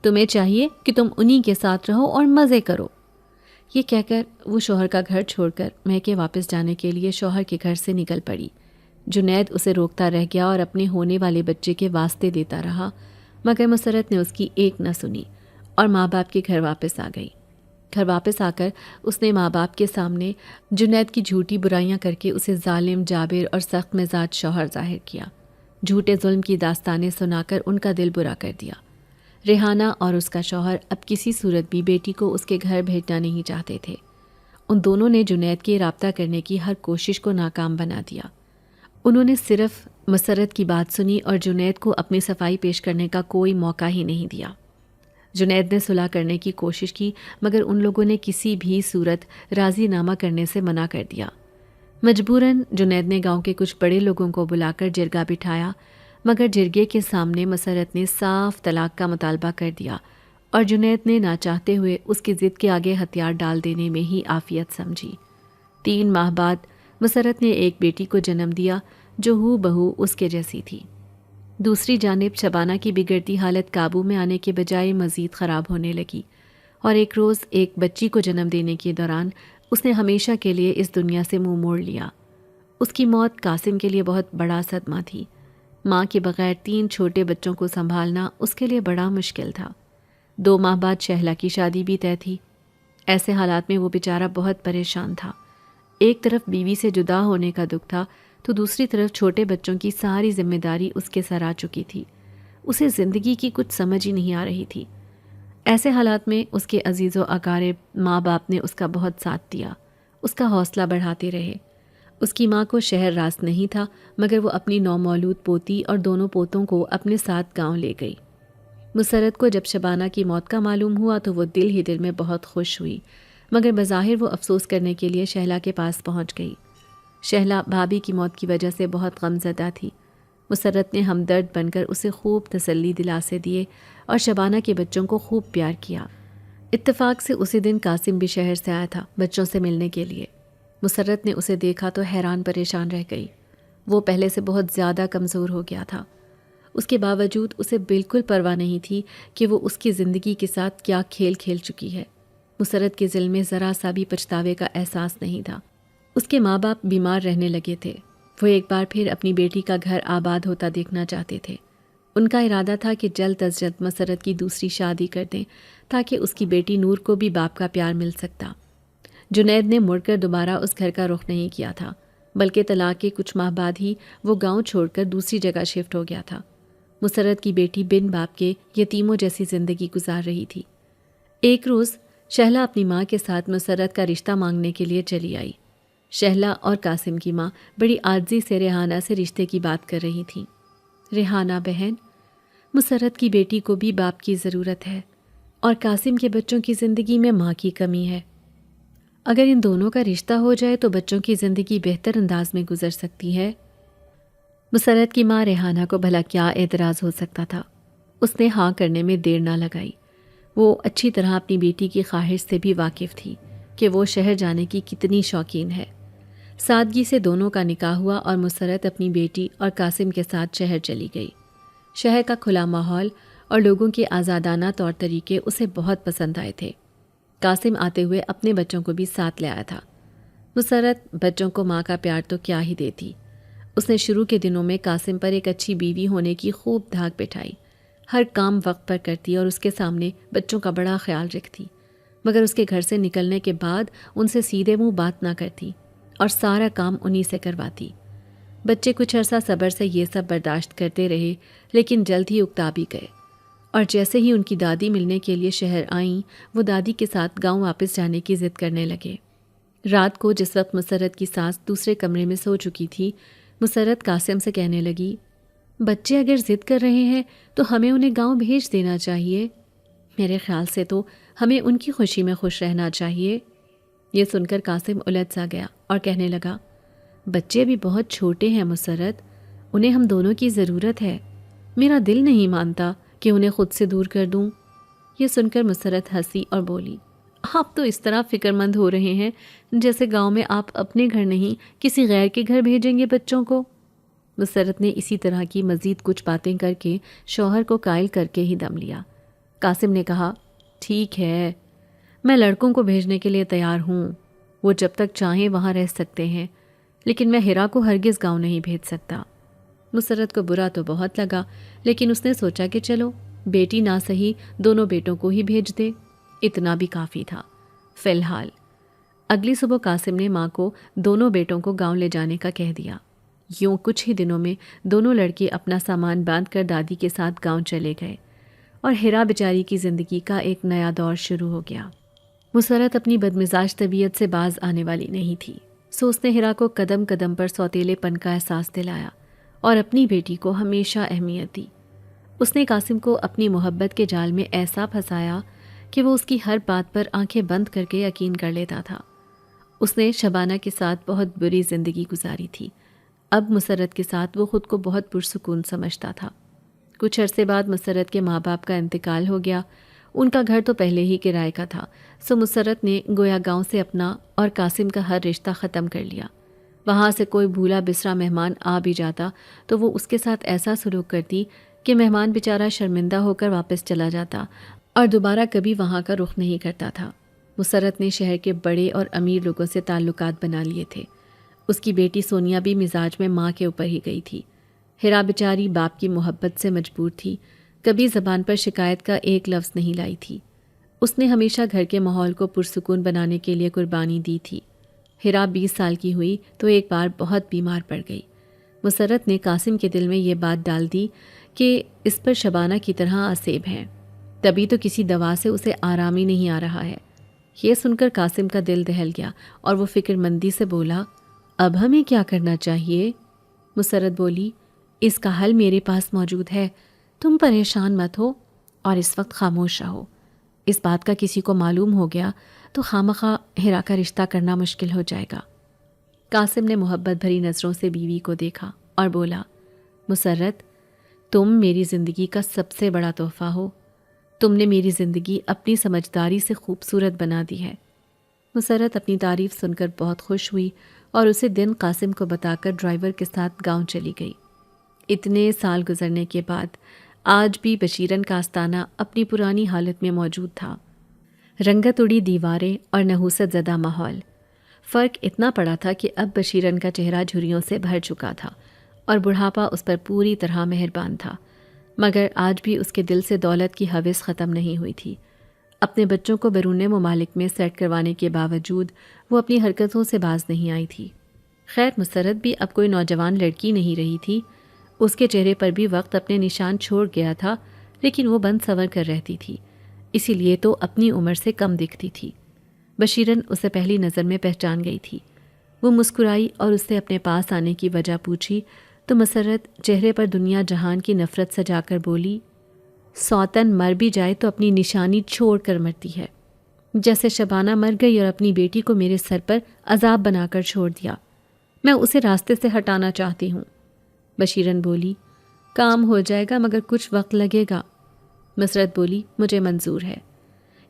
تمہیں چاہیے کہ تم انہی کے ساتھ رہو اور مزے کرو۔ یہ کہہ کر وہ شوہر کا گھر چھوڑ کر میکے واپس جانے کے لیے شوہر کے گھر سے نکل پڑی۔ جنید اسے روکتا رہ گیا اور اپنے ہونے والے بچے کے واسطے دیتا رہا، مگر مسرت نے اس کی ایک نہ سنی اور ماں باپ کے گھر واپس آ گئی۔ گھر واپس آ کر اس نے ماں باپ کے سامنے جنید کی جھوٹی برائیاں کر کے اسے ظالم، جابر اور سخت مزاج شوہر ظاہر کیا۔ جھوٹے ظلم کی داستانیں سنا کر ان کا دل برا کر دیا۔ ریحانہ اور اس کا شوہر اب کسی صورت بھی بیٹی کو اس کے گھر بھیجنا نہیں چاہتے تھے۔ ان دونوں نے جنید کے رابطہ کرنے کی ہر کوشش کو ناکام بنا دیا۔ انہوں نے صرف مسرت کی بات سنی اور جنید کو اپنی صفائی پیش کرنے کا کوئی موقع ہی نہیں دیا۔ جنید نے صلح کرنے کی کوشش کی، مگر ان لوگوں نے کسی بھی صورت راضی نامہ کرنے سے منع کر دیا۔ مجبوراً جنید نے گاؤں کے کچھ بڑے لوگوں کو بلا کر جرگہ بٹھایا، مگر جرگے کے سامنے مسرت نے صاف طلاق کا مطالبہ کر دیا اور جنید نے نہ چاہتے ہوئے اس کی ضد کے آگے ہتھیار ڈال دینے میں ہی عافیت سمجھی۔ 3 ماہ بعد مسرت نے ایک بیٹی کو جنم دیا جو ہو بہو اس کے جیسی تھی۔ دوسری جانب شبانہ کی بگڑتی حالت قابو میں آنے کے بجائے مزید خراب ہونے لگی اور ایک روز ایک بچی کو جنم دینے کے دوران اس نے ہمیشہ کے لیے اس دنیا سے منہ موڑ لیا۔ اس کی موت قاسم کے لیے بہت بڑا صدمہ تھی۔ ماں کے بغیر 3 چھوٹے بچوں کو سنبھالنا اس کے لیے بڑا مشکل تھا۔ 2 ماہ بعد شہلا کی شادی بھی طے تھی۔ ایسے حالات میں وہ بیچارہ بہت پریشان تھا۔ ایک طرف بیوی سے جدا ہونے کا دکھ تھا تو دوسری طرف چھوٹے بچوں کی ساری ذمہ داری اس کے سر آ چکی تھی۔ اسے زندگی کی کچھ سمجھ ہی نہیں آ رہی تھی۔ ایسے حالات میں اس کے عزیز و اقارب ماں باپ نے اس کا بہت ساتھ دیا، اس کا حوصلہ بڑھاتے رہے۔ اس کی ماں کو شہر راست نہیں تھا، مگر وہ اپنی نومولود پوتی اور دونوں پوتوں کو اپنے ساتھ گاؤں لے گئی۔ مسرت کو جب شبانہ کی موت کا معلوم ہوا تو وہ دل ہی دل میں بہت خوش ہوئی، مگر بظاہر وہ افسوس کرنے کے لیے شہلا کے پاس پہنچ گئی۔ شہلا بھابھی کی موت کی وجہ سے بہت غمزدہ تھی۔ مسرت نے ہمدرد بن کر اسے خوب تسلی دلاسے دیے اور شبانہ کے بچوں کو خوب پیار کیا۔ اتفاق سے اسی دن قاسم بھی شہر سے آیا تھا بچوں سے ملنے کے لیے۔ مسرت نے اسے دیکھا تو حیران پریشان رہ گئی۔ وہ پہلے سے بہت زیادہ کمزور ہو گیا تھا۔ اس کے باوجود اسے بالکل پرواہ نہیں تھی کہ وہ اس کی زندگی کے ساتھ کیا کھیل کھیل چکی ہے۔ مسرت کے دل میں ذرا سا بھی پچھتاوے کا احساس نہیں تھا۔ اس کے ماں باپ بیمار رہنے لگے تھے۔ وہ ایک بار پھر اپنی بیٹی کا گھر آباد ہوتا دیکھنا چاہتے تھے۔ ان کا ارادہ تھا کہ جلد از جلد مسرت کی دوسری شادی کر دیں تاکہ اس کی بیٹی نور کو بھی باپ کا پیار مل سکتا۔ جنید نے مڑ کر دوبارہ اس گھر کا رخ نہیں کیا تھا، بلکہ طلاق کے کچھ ماہ بعد ہی وہ گاؤں چھوڑ کر دوسری جگہ شفٹ ہو گیا تھا۔ مسرت کی بیٹی بن باپ کے یتیموں جیسی زندگی گزار رہی تھی۔ ایک روز شہلا اپنی ماں کے ساتھ مسرت کا رشتہ مانگنے کے لیے چلی آئی۔ شہلا اور قاسم کی ماں بڑی عاجزی سے ریحانہ سے رشتے کی بات کر رہی تھیں۔ ریحانہ بہن، مسرت کی بیٹی کو بھی باپ کی ضرورت ہے اور قاسم کے بچوں کی زندگی میں ماں کی کمی ہے۔ اگر ان دونوں کا رشتہ ہو جائے تو بچوں کی زندگی بہتر انداز میں گزر سکتی ہے۔ مسرت کی ماں ریحانہ کو بھلا کیا اعتراض ہو سکتا تھا؟ اس نے ہاں کرنے میں دیر نہ لگائی۔ وہ اچھی طرح اپنی بیٹی کی خواہش سے بھی واقف تھی کہ وہ شہر جانے کی کتنی شوقین ہے۔ سادگی سے دونوں کا نکاح ہوا اور مسرت اپنی بیٹی اور قاسم کے ساتھ شہر چلی گئی۔ شہر کا کھلا ماحول اور لوگوں کے آزادانہ طور طریقے اسے بہت پسند آئے تھے۔ قاسم آتے ہوئے اپنے بچوں کو بھی ساتھ لے آیا تھا۔ مسرت بچوں کو ماں کا پیار تو کیا ہی دیتی۔ اس نے شروع کے دنوں میں قاسم پر ایک اچھی بیوی ہونے کی خوب دھاک بٹھائی، ہر کام وقت پر کرتی اور اس کے سامنے بچوں کا بڑا خیال رکھتی، مگر اس کے گھر سے نکلنے کے بعد ان سے سیدھے منہ بات نہ کرتی اور سارا کام انہی سے کرواتی۔ بچے کچھ عرصہ صبر سے یہ سب برداشت کرتے رہے، لیکن جلد ہی اکتا بھی گئے، اور جیسے ہی ان کی دادی ملنے کے لیے شہر آئیں، وہ دادی کے ساتھ گاؤں واپس جانے کی ضد کرنے لگے۔ رات کو جس وقت مسرت کی ساس دوسرے کمرے میں سو چکی تھی، مسرت قاسم سے کہنے لگی، بچے اگر ضد کر رہے ہیں تو ہمیں انہیں گاؤں بھیج دینا چاہیے۔ میرے خیال سے تو ہمیں ان کی خوشی میں خوش رہنا چاہیے۔ یہ سن کر قاسم الجھ سا گیا اور کہنے لگا، بچے بھی بہت چھوٹے ہیں مسرت، انہیں ہم دونوں کی ضرورت ہے۔ میرا دل نہیں مانتا کہ انہیں خود سے دور کر دوں۔ یہ سن کر مسرت ہنسی اور بولی، آپ تو اس طرح فکر مند ہو رہے ہیں جیسے گاؤں میں آپ اپنے گھر نہیں کسی غیر کے گھر بھیجیں گے بچوں کو۔ مسرت نے اسی طرح کی مزید کچھ باتیں کر کے شوہر کو قائل کر کے ہی دم لیا۔ قاسم نے کہا، ٹھیک ہے، میں لڑکوں کو بھیجنے کے لیے تیار ہوں، وہ جب تک چاہیں وہاں رہ سکتے ہیں، لیکن میں ہیرا کو ہرگز گاؤں نہیں بھیج سکتا۔ مسرت کو برا تو بہت لگا، لیکن اس نے سوچا کہ چلو بیٹی نہ سہی دونوں بیٹوں کو ہی بھیج دے، اتنا بھی کافی تھا۔ فی الحال اگلی صبح قاسم نے ماں کو دونوں بیٹوں کو گاؤں لے جانے کا کہہ دیا۔ یوں کچھ ہی دنوں میں دونوں لڑکے اپنا سامان باندھ کر دادی کے ساتھ گاؤں چلے گئے اور ہیرا بیچاری کی زندگی کا ایک نیا دور شروع ہو گیا۔ مسرت اپنی بدمزاج طبیعت سے باز آنے والی نہیں تھی، سو اس نے ہیرا کو قدم قدم پر سوتیلے پن کا احساس دلایا اور اپنی بیٹی کو ہمیشہ اہمیت دی۔ اس نے قاسم کو اپنی محبت کے جال میں ایسا پھنسایا کہ وہ اس کی ہر بات پر آنکھیں بند کر کے یقین کر لیتا تھا۔ اس نے شبانہ کے ساتھ بہت بری زندگی گزاری تھی، اب مسرت کے ساتھ وہ خود کو بہت پرسکون سمجھتا تھا۔ کچھ عرصے بعد مسرت کے ماں باپ کا انتقال ہو گیا۔ ان کا گھر تو پہلے ہی کرائے کا تھا، سو مسرت نے گویا گاؤں سے اپنا اور قاسم کا ہر رشتہ ختم کر لیا۔ وہاں سے کوئی بھولا بسرا مہمان آ بھی جاتا تو وہ اس کے ساتھ ایسا سلوک کرتی کہ مہمان بیچارہ شرمندہ ہو کر واپس چلا جاتا اور دوبارہ کبھی وہاں کا رخ نہیں کرتا تھا۔ مسرت نے شہر کے بڑے اور امیر لوگوں سے تعلقات بنا لیے تھے۔ اس کی بیٹی سونیا بھی مزاج میں ماں کے اوپر ہی گئی تھی۔ ہیرا بیچاری باپ کی محبت سے مجبور تھی، کبھی زبان پر شکایت کا ایک لفظ نہیں لائی تھی۔ اس نے ہمیشہ گھر کے ماحول کو پرسکون بنانے کے لیے قربانی دی تھی۔ ہیرا 20 سال کی ہوئی تو ایک بار بہت بیمار پڑ گئی۔ مسرت نے قاسم کے دل میں یہ بات ڈال دی کہ اس پر شبانہ کی طرح آسیب ہیں۔ تبھی تو کسی دوا سے اسے آرام ہی نہیں آ رہا ہے۔ یہ سن کر قاسم کا دل دہل گیا اور وہ فکر مندی سے بولا، اب ہمیں کیا کرنا چاہیے؟ مسرت بولی، اس کا حل میرے پاس موجود ہے، تم پریشان مت ہو اور اس وقت خاموش رہو۔ اس بات کا کسی کو معلوم ہو گیا تو خامخواہ ہیرا کا رشتہ کرنا مشکل ہو جائے گا۔ قاسم نے محبت بھری نظروں سے بیوی کو دیکھا اور بولا، مسرت، تم میری زندگی کا سب سے بڑا تحفہ ہو، تم نے میری زندگی اپنی سمجھداری سے خوبصورت بنا دی ہے۔ مسرت اپنی تعریف سن کر بہت خوش ہوئی اور اسے دن قاسم کو بتا کر ڈرائیور کے ساتھ گاؤں چلی گئی۔ اتنے سال گزرنے کے بعد آج بھی بشیرن کا آستانہ اپنی پرانی حالت میں موجود تھا۔ رنگت اڑی دیواریں اور نحوست زدہ ماحول۔ فرق اتنا پڑا تھا کہ اب بشیرن کا چہرہ جھریوں سے بھر چکا تھا اور بڑھاپا اس پر پوری طرح مہربان تھا، مگر آج بھی اس کے دل سے دولت کی ہوس ختم نہیں ہوئی تھی۔ اپنے بچوں کو بیرون ممالک میں سیٹ کروانے کے باوجود وہ اپنی حرکتوں سے باز نہیں آئی تھی۔ خیر، مسرت بھی اب کوئی نوجوان لڑکی نہیں رہی تھی، اس کے چہرے پر بھی وقت اپنے نشان چھوڑ گیا تھا، لیکن وہ بند سنور کر رہتی تھی، اسی لیے تو اپنی عمر سے کم دکھتی تھی۔ بشیرن اسے پہلی نظر میں پہچان گئی تھی۔ وہ مسکرائی اور اس سے اپنے پاس آنے کی وجہ پوچھی تو مسرت چہرے پر دنیا جہان کی نفرت سجا کر بولی، سوتن مر بھی جائے تو اپنی نشانی چھوڑ کر مرتی ہے، جیسے شبانہ مر گئی اور اپنی بیٹی کو میرے سر پر عذاب بنا کر چھوڑ دیا۔ میں اسے راستے سے ہٹانا چاہتی ہوں۔ بشیرن بولی، کام ہو جائے گا مگر کچھ وقت لگے گا۔ مسرت بولی، مجھے منظور ہے۔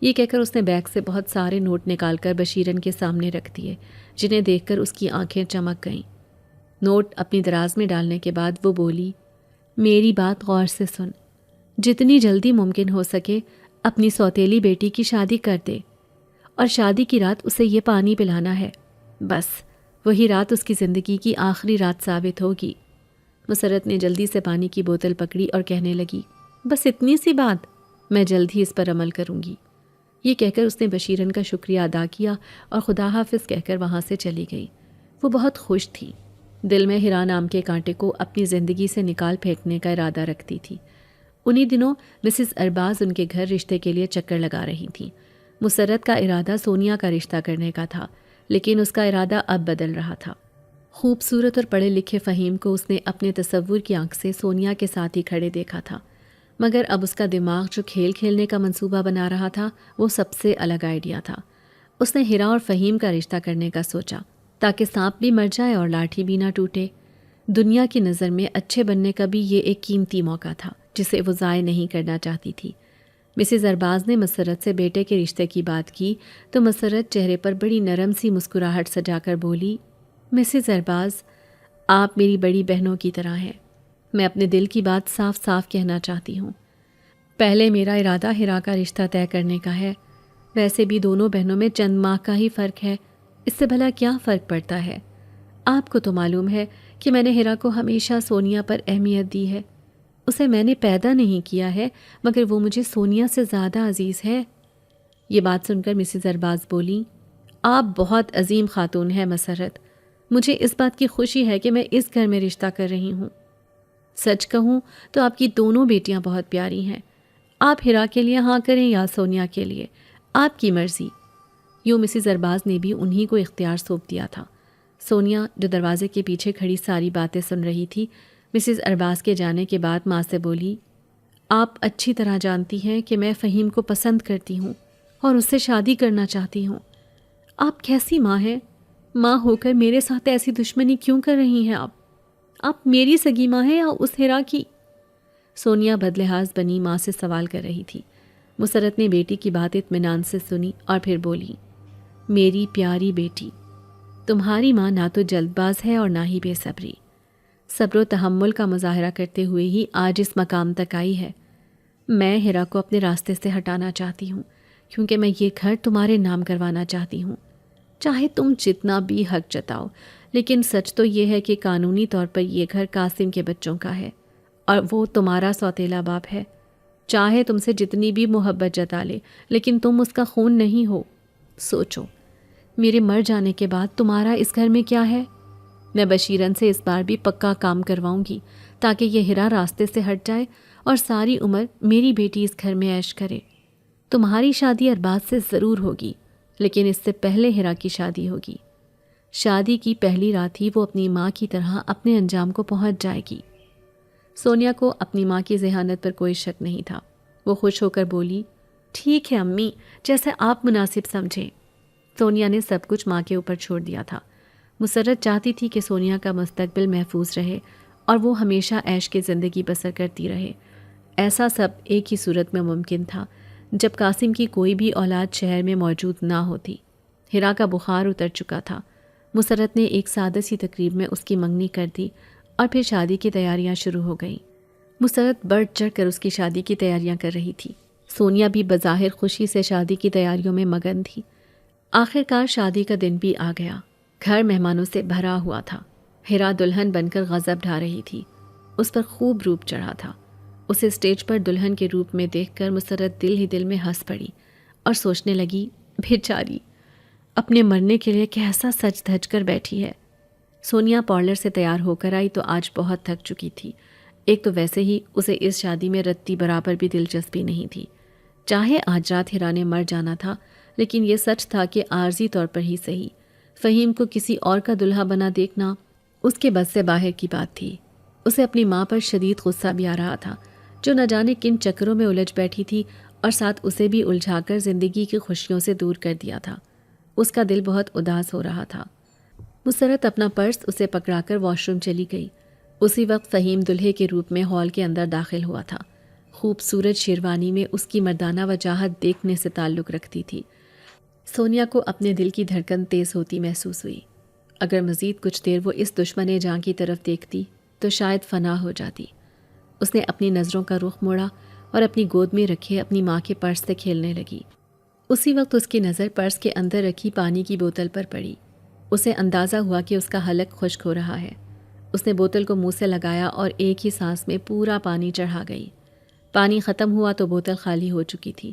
یہ کہہ کر اس نے بیگ سے بہت سارے نوٹ نکال کر بشیرن کے سامنے رکھ دیے، جنہیں دیکھ کر اس کی آنکھیں چمک گئیں۔ نوٹ اپنی دراز میں ڈالنے کے بعد وہ بولی، میری بات غور سے سن، جتنی جلدی ممکن ہو سکے اپنی سوتیلی بیٹی کی شادی کر دے، اور شادی کی رات اسے یہ پانی پلانا ہے، بس وہی رات اس کی زندگی کی آخری رات ثابت ہوگی۔ مسرت نے جلدی سے پانی کی بوتل پکڑی اور کہنے لگی، بس اتنی سی بات، میں جلد ہی اس پر عمل کروں گی۔ یہ کہہ کر اس نے بشیرن کا شکریہ ادا کیا اور خدا حافظ کہہ کر وہاں سے چلی گئی۔ وہ بہت خوش تھی، دل میں ہیرا نام کے کانٹے کو اپنی زندگی سے نکال پھینکنے کا ارادہ رکھتی تھی۔ انہی دنوں مسز ارباز ان کے گھر رشتے کے لیے چکر لگا رہی تھیں۔ مسرت کا ارادہ سونیا کا رشتہ کرنے کا تھا، لیکن اس کا ارادہ اب بدل رہا تھا۔ خوبصورت اور پڑھے لکھے فہیم کو اس نے اپنے تصور کی آنکھ سے سونیا کے ساتھ ہی کھڑے دیکھا تھا، مگر اب اس کا دماغ جو کھیل کھیلنے کا منصوبہ بنا رہا تھا وہ سب سے الگ آئیڈیا تھا۔ اس نے ہیرا اور فہیم کا رشتہ کرنے کا سوچا تاکہ سانپ بھی مر جائے اور لاٹھی بھی نہ ٹوٹے۔ دنیا کی نظر میں اچھے بننے کا بھی یہ ایک قیمتی موقع تھا جسے وہ ضائع نہیں کرنا چاہتی تھی۔ مسز ارباز نے مسرت سے بیٹے کے رشتے کی بات کی تو مسرت چہرے پر بڑی نرم سی مسکراہٹ سجا کر بولی، مسز ارباز، آپ میری بڑی بہنوں کی طرح ہیں، میں اپنے دل کی بات صاف صاف کہنا چاہتی ہوں۔ پہلے میرا ارادہ ہیرا کا رشتہ طے کرنے کا ہے، ویسے بھی دونوں بہنوں میں چند ماہ کا ہی فرق ہے، اس سے بھلا کیا فرق پڑتا ہے؟ آپ کو تو معلوم ہے کہ میں نے ہیرا کو ہمیشہ سونیا پر اہمیت دی ہے، اسے میں نے پیدا نہیں کیا ہے مگر وہ مجھے سونیا سے زیادہ عزیز ہے۔ یہ بات سن کر مسز ارباز بولی، آپ بہت عظیم خاتون ہیں مسرت، مجھے اس بات کی خوشی ہے کہ میں اس گھر میں رشتہ کر رہی ہوں۔ سچ کہوں تو آپ کی دونوں بیٹیاں بہت پیاری ہیں، آپ ہیرا کے لیے ہاں کریں یا سونیا کے لیے، آپ کی مرضی۔ یوں مسز ارباز نے بھی انہی کو اختیار سونپ دیا تھا۔ سونیا جو دروازے کے پیچھے کھڑی ساری باتیں سن رہی تھی، مسز ارباز کے جانے کے بعد ماں سے بولی، آپ اچھی طرح جانتی ہیں کہ میں فہیم کو پسند کرتی ہوں اور اس سے شادی کرنا چاہتی ہوں۔ آپ کیسی ماں ہیں؟ ماں ہو کر میرے ساتھ ایسی دشمنی کیوں کر رہی ہیں آپ میری سگی ماں ہیں یا اس ہیرا کی؟ سونیا بدلحاظ بنی ماں سے سوال کر رہی تھی۔ مسرت نے بیٹی کی بات اطمینان سے سنی اور پھر بولی، میری پیاری بیٹی، تمہاری ماں نہ تو جلد باز ہے اور نہ ہی بے صبری، صبر و تحمل کا مظاہرہ کرتے ہوئے ہی آج اس مقام تک آئی ہے۔ میں ہیرا کو اپنے راستے سے ہٹانا چاہتی ہوں کیونکہ میں یہ گھر تمہارے نام کروانا چاہتی ہوں، چاہے تم جتنا بھی حق جتاؤ، لیکن سچ تو یہ ہے کہ قانونی طور پر یہ گھر قاسم کے بچوں کا ہے اور وہ تمہارا سوتیلا باپ ہے، چاہے تم سے جتنی بھی محبت جتا لے لیکن تم اس کا خون نہیں ہو۔ سوچو، میرے مر جانے کے بعد تمہارا اس گھر میں کیا ہے؟ میں بشیرن سے اس بار بھی پکا کام کرواؤں گی تاکہ یہ ہیرا راستے سے ہٹ جائے اور ساری عمر میری بیٹی اس گھر میں عیش کرے۔ تمہاری شادی ارباز سے ضرور ہوگی، لیکن اس سے پہلے ہیرا کی شادی ہوگی۔ شادی کی پہلی رات ہی وہ اپنی ماں کی طرح اپنے انجام کو پہنچ جائے گی۔ سونیا کو اپنی ماں کی ذہانت پر کوئی شک نہیں تھا۔ وہ خوش ہو کر بولی، ٹھیک ہے امی، جیسے آپ مناسب سمجھیں۔ سونیا نے سب کچھ ماں کے اوپر چھوڑ دیا تھا۔ مسرت چاہتی تھی کہ سونیا کا مستقبل محفوظ رہے اور وہ ہمیشہ عیش کی زندگی بسر کرتی رہے۔ ایسا سب ایک ہی صورت میں ممکن تھا، جب قاسم کی کوئی بھی اولاد شہر میں موجود نہ ہوتی۔ ہیرا کا بخار اتر چکا تھا۔ مسرت نے ایک سادہ سی تقریب میں اس کی منگنی کر دی اور پھر شادی کی تیاریاں شروع ہو گئیں۔ مسرت بڑھ چڑھ کر اس کی شادی کی تیاریاں کر رہی تھی۔ سونیا بھی بظاہر خوشی سے شادی کی تیاریوں میں مگن تھی۔ آخر کار شادی کا دن بھی آ گیا۔ گھر مہمانوں سے بھرا ہوا تھا۔ ہیرا دلہن بن کر غضب ڈھا رہی تھی۔ اس پر خوب روپ چڑھا تھا۔ اسے اسٹیج پر دلہن کے روپ میں دیکھ کر مسرت دل ہی دل میں ہنس پڑی اور سوچنے لگی، بیچاری اپنے مرنے کے لیے کیسا سج دھج کر بیٹھی ہے۔ سونیا پارلر سے تیار ہو کر آئی تو آج بہت تھک چکی تھی۔ ایک تو ویسے ہی اسے اس شادی میں رتی برابر بھی دلچسپی نہیں تھی۔ چاہے آج رات ہیرا نے مر جانا تھا، لیکن یہ سچ تھا کہ عارضی طور پر ہی صحیح، فہیم کو کسی اور کا دلہا بنا دیکھنا اس کے بس سے باہر کی بات تھی۔ اسے اپنی ماں پر شدید غصہ بھی آ رہا تھا، جو نہ جانے کن چکروں میں الجھ بیٹھی تھی اور ساتھ اسے بھی الجھا کر زندگی کی خوشیوں سے دور کر دیا تھا۔ اس کا دل بہت اداس ہو رہا تھا۔ مسرت اپنا پرس اسے پکڑا کر واش روم چلی گئی۔ اسی وقت فہیم دلہے کے روپ میں ہال کے اندر داخل ہوا تھا۔ خوبصورت شیروانی میں اس کی مردانہ وجاہت دیکھنے سے تعلق رکھتی تھی۔ سونیا کو اپنے دل کی دھڑکن تیز ہوتی محسوس ہوئی۔ اگر مزید کچھ دیر وہ اس دشمن جاں کی طرف دیکھتی تو شاید فنا ہو جاتی۔ اس نے اپنی نظروں کا رخ موڑا اور اپنی گود میں رکھے اپنی ماں کے پرس سے کھیلنے لگی۔ اسی وقت اس کی نظر پرس کے اندر رکھی پانی کی بوتل پر پڑی۔ اسے اندازہ ہوا کہ اس کا حلق خشک ہو رہا ہے۔ اس نے بوتل کو منہ سے لگایا اور ایک ہی سانس میں پورا پانی چڑھا گئی۔ پانی ختم ہوا تو بوتل خالی ہو چکی تھی۔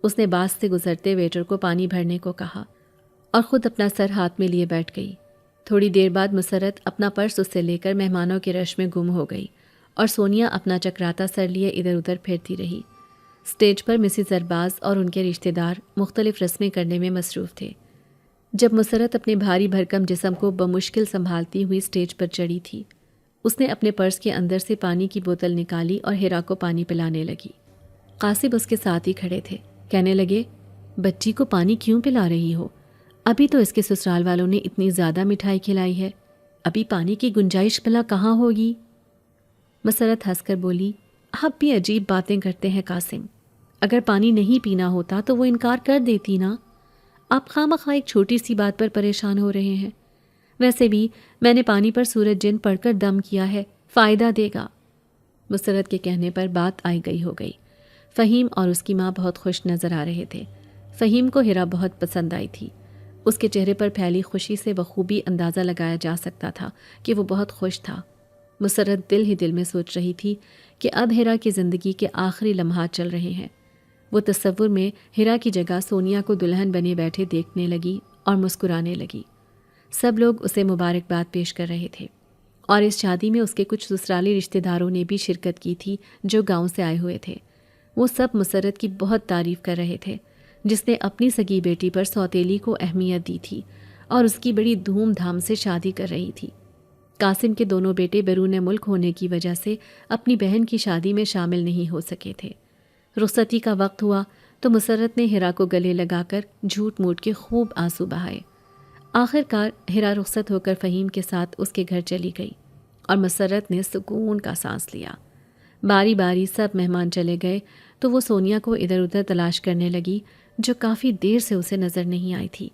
اس نے باز سے گزرتے ویٹر کو پانی بھرنے کو کہا اور خود اپنا سر ہاتھ میں لیے بیٹھ گئی۔ تھوڑی دیر بعد مسرت اپنا پرس اس سے لے کر مہمانوں کے رش میں گم ہو گئی اور سونیا اپنا چکراتا سر لیے ادھر ادھر پھرتی رہی۔ اسٹیج پر مسز ارباز اور ان کے رشتہ دار مختلف رسمیں کرنے میں مصروف تھے۔ جب مسرت اپنے بھاری بھرکم جسم کو بمشکل سنبھالتی ہوئی اسٹیج پر چڑھی تھی، اس نے اپنے پرس کے اندر سے پانی کی بوتل نکالی اور ہیرا کو پانی پلانے لگی۔ قاسم اس کے ساتھ ہی کھڑے تھے۔ کہنے لگے، بچی کو پانی کیوں پلا رہی ہو؟ ابھی تو اس کے سسرال والوں نے اتنی زیادہ مٹھائی کھلائی ہے، ابھی پانی کی گنجائش بھلا کہاں ہوگی؟ مسرت ہنس کر بولی، آپ بھی عجیب باتیں کرتے ہیں قاسم۔ اگر پانی نہیں پینا ہوتا تو وہ انکار کر دیتی نا۔ آپ خواہ ایک چھوٹی سی بات پر پریشان ہو رہے ہیں۔ ویسے بھی میں نے پانی پر سورج جن پڑھ کر دم کیا ہے، فائدہ دے گا۔ مسرت کے کہنے پر بات آئی گئی ہو گئی۔ فہیم اور اس کی ماں بہت خوش نظر آ رہے تھے۔ فہیم کو ہیرا بہت پسند آئی تھی۔ اس کے چہرے پر پھیلی خوشی سے بخوبی اندازہ لگایا جا سکتا تھا کہ وہ بہت خوش تھا۔ مسرت دل ہی دل میں سوچ رہی تھی کہ اب ہیرا کی زندگی کے آخری لمحات چل رہے ہیں۔ وہ تصور میں ہیرا کی جگہ سونیا کو دلہن بنے بیٹھے دیکھنے لگی اور مسکرانے لگی۔ سب لوگ اسے مبارکباد پیش کر رہے تھے اور اس شادی میں اس کے کچھ سسرالی رشتہ داروں نے بھی شرکت کی تھی جو گاؤں سے آئے ہوئے تھے۔ وہ سب مسرت کی بہت تعریف کر رہے تھے، جس نے اپنی سگی بیٹی پر سوتیلی کو اہمیت دی تھی اور اس کی بڑی دھوم دھام سے شادی کر رہی تھی۔ قاسم کے دونوں بیٹے بیرون ملک ہونے کی وجہ سے اپنی بہن کی شادی میں شامل نہیں ہو سکے تھے۔ رخصتی کا وقت ہوا تو مسرت نے ہیرا کو گلے لگا کر جھوٹ موٹ کے خوب آنسو بہائے۔ آخر کار ہیرا رخصت ہو کر فہیم کے ساتھ اس کے گھر چلی گئی اور مسرت نے سکون کا سانس لیا۔ باری باری سب مہمان چلے گئے تو وہ سونیا کو ادھر ادھر تلاش کرنے لگی، جو کافی دیر سے اسے نظر نہیں آئی تھی۔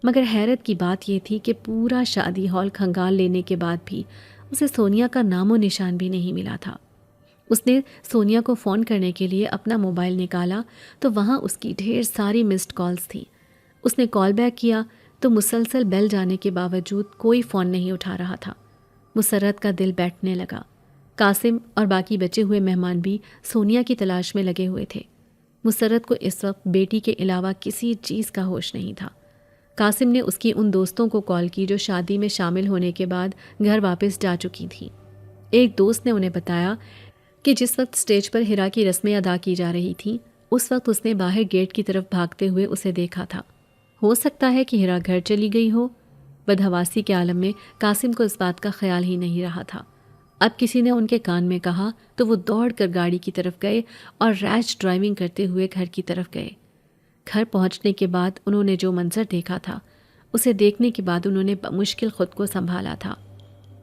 مگر حیرت کی بات یہ تھی کہ پورا شادی ہال کھنگال لینے کے بعد بھی اسے سونیا کا نام و نشان بھی نہیں ملا تھا۔ اس نے سونیا کو فون کرنے کے لیے اپنا موبائل نکالا تو وہاں اس کی ڈھیر ساری مسڈ کالز تھیں۔ اس نے کال بیک کیا تو مسلسل بیل جانے کے باوجود کوئی فون نہیں اٹھا رہا تھا۔ مسرت کا دل بیٹھنے لگا۔ قاسم اور باقی بچے ہوئے مہمان بھی سونیا کی تلاش میں لگے ہوئے تھے۔ مسرت کو اس وقت بیٹی کے علاوہ کسی چیز کا ہوش نہیں تھا۔ قاسم نے اس کی ان دوستوں کو کال کی جو شادی میں شامل ہونے کے بعد گھر واپس جا چکی تھیں۔ ایک دوست نے انہیں بتایا کہ جس وقت اسٹیج پر ہیرا کی رسمیں ادا کی جا رہی تھیں اس وقت اس نے باہر گیٹ کی طرف بھاگتے ہوئے اسے دیکھا تھا۔ ہو سکتا ہے کہ ہیرا گھر چلی گئی ہو۔ بدحواسی کے عالم میں قاسم کو اس بات کا خیال ہی نہیں رہا تھا۔ اب کسی نے ان کے کان میں کہا تو وہ دوڑ کر گاڑی کی طرف گئے اور ریش ڈرائیونگ کرتے ہوئے گھر کی طرف گئے۔ گھر پہنچنے کے بعد انہوں نے جو منظر دیکھا تھا اسے دیکھنے کے بعد انہوں نے بمشکل خود کو سنبھالا تھا۔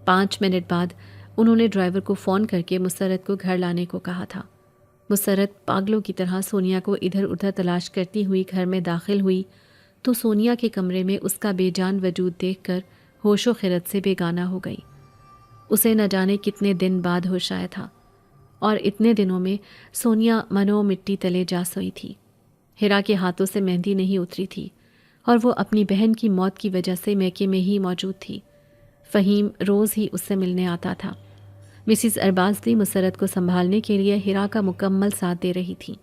5 منٹ بعد انہوں نے ڈرائیور کو فون کر کے مسرت کو گھر لانے کو کہا تھا۔ مسرت پاگلوں کی طرح سونیا کو ادھر ادھر تلاش کرتی ہوئی گھر میں داخل ہوئی تو سونیا کے کمرے میں اس کا بے جان وجود دیکھ کر ہوش و خرد سے بیگانہ ہو گئی۔ اسے نہ جانے کتنے دن بعد ہوش آیا تھا اور اتنے دنوں میں سونیا منو مٹی تلے جا سوئی تھی۔ ہیرا کے ہاتھوں سے مہندی نہیں اتری تھی اور وہ اپنی بہن کی موت کی وجہ سے میکے میں ہی موجود تھی۔ فہیم روز ہی اس سے ملنے آتا تھا۔ مسز ارباز بھی مسرت کو سنبھالنے کے لیے ہیرا کا مکمل ساتھ دے رہی تھی۔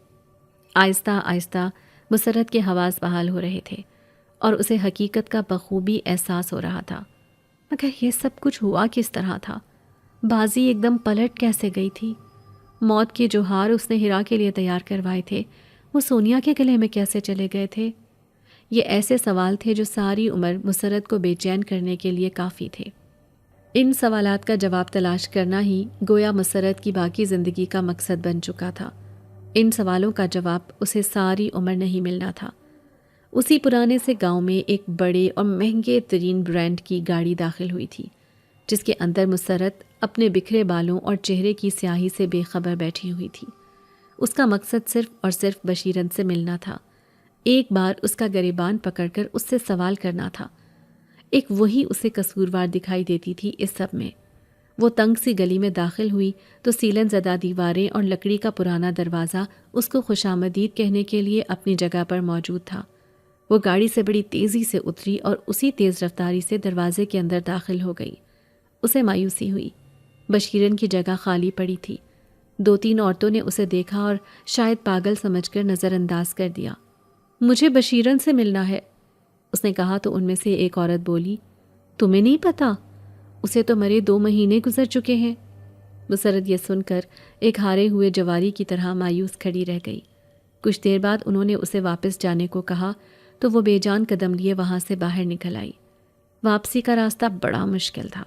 آہستہ آہستہ مسرت کے حواس بحال ہو رہے تھے اور اسے حقیقت کا بخوبی احساس ہو رہا تھا۔ مگر یہ سب کچھ ہوا کس طرح تھا؟ بازی ایک دم پلٹ کیسے گئی تھی؟ موت کے جو ہار اس نے ہیرا کے لیے تیار کروائے تھے وہ سونیا کے گلے میں کیسے چلے گئے تھے؟ یہ ایسے سوال تھے جو ساری عمر مسرت کو بے چین کرنے کے لیے کافی تھے۔ ان سوالات کا جواب تلاش کرنا ہی گویا مسرت کی باقی زندگی کا مقصد بن چکا تھا۔ ان سوالوں کا جواب اسے ساری عمر نہیں ملنا تھا۔ اسی پرانے سے گاؤں میں ایک بڑے اور مہنگے ترین برانڈ کی گاڑی داخل ہوئی تھی جس کے اندر مسرت اپنے بکھرے بالوں اور چہرے کی سیاہی سے بے خبر بیٹھی ہوئی تھی۔ اس کا مقصد صرف اور صرف بشیرن سے ملنا تھا۔ ایک بار اس کا گریبان پکڑ کر اس سے سوال کرنا تھا۔ ایک وہی اسے قصوروار دکھائی دیتی تھی اس سب میں۔ وہ تنگ سی گلی میں داخل ہوئی تو سیلن زدہ دیواریں اور لکڑی کا پرانا دروازہ اس کو خوشامدید کہنے کے لیے اپنی جگہ پر موجود تھا۔ وہ گاڑی سے بڑی تیزی سے اتری اور اسی تیز رفتاری سے دروازے کے اندر داخل ہو گئی۔ اسے مایوسی ہوئی۔ بشیرن کی جگہ خالی پڑی تھی۔ 2-3 عورتوں نے اسے دیکھا اور شاید پاگل سمجھ کر نظر انداز کر دیا۔ مجھے بشیرن سے ملنا ہے، اس نے کہا تو ان میں سے ایک عورت بولی، تمہیں نہیں پتا؟ اسے تو مرے 2 مہینے گزر چکے ہیں۔ مسرت یہ سن کر ایک ہارے ہوئے جواری کی طرح مایوس کھڑی رہ گئی۔ کچھ دیر بعد انہوں نے اسے واپس جانے کو کہا تو وہ بے جان قدم لیے وہاں سے باہر نکل آئی۔ واپسی کا راستہ بڑا مشکل تھا۔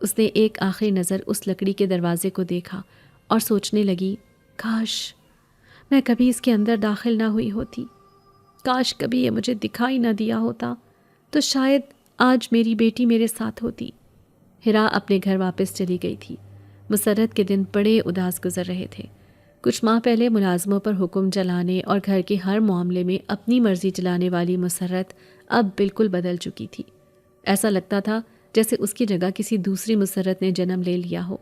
اس نے ایک آخری نظر اس لکڑی کے دروازے کو دیکھا اور سوچنے لگی، کاش میں کبھی اس کے اندر داخل نہ ہوئی ہوتی، کاش کبھی یہ مجھے دکھائی نہ دیا ہوتا تو شاید آج میری بیٹی میرے ساتھ ہوتی۔ ہیرا اپنے گھر واپس چلی گئی تھی۔ مسرت کے دن بڑے اداس گزر رہے تھے۔ کچھ ماہ پہلے ملازموں پر حکم چلانے اور گھر کے ہر معاملے میں اپنی مرضی چلانے والی مسرت اب بالکل بدل چکی تھی۔ ایسا لگتا تھا جیسے اس کی جگہ کسی دوسری مسرت نے جنم لے لیا ہو۔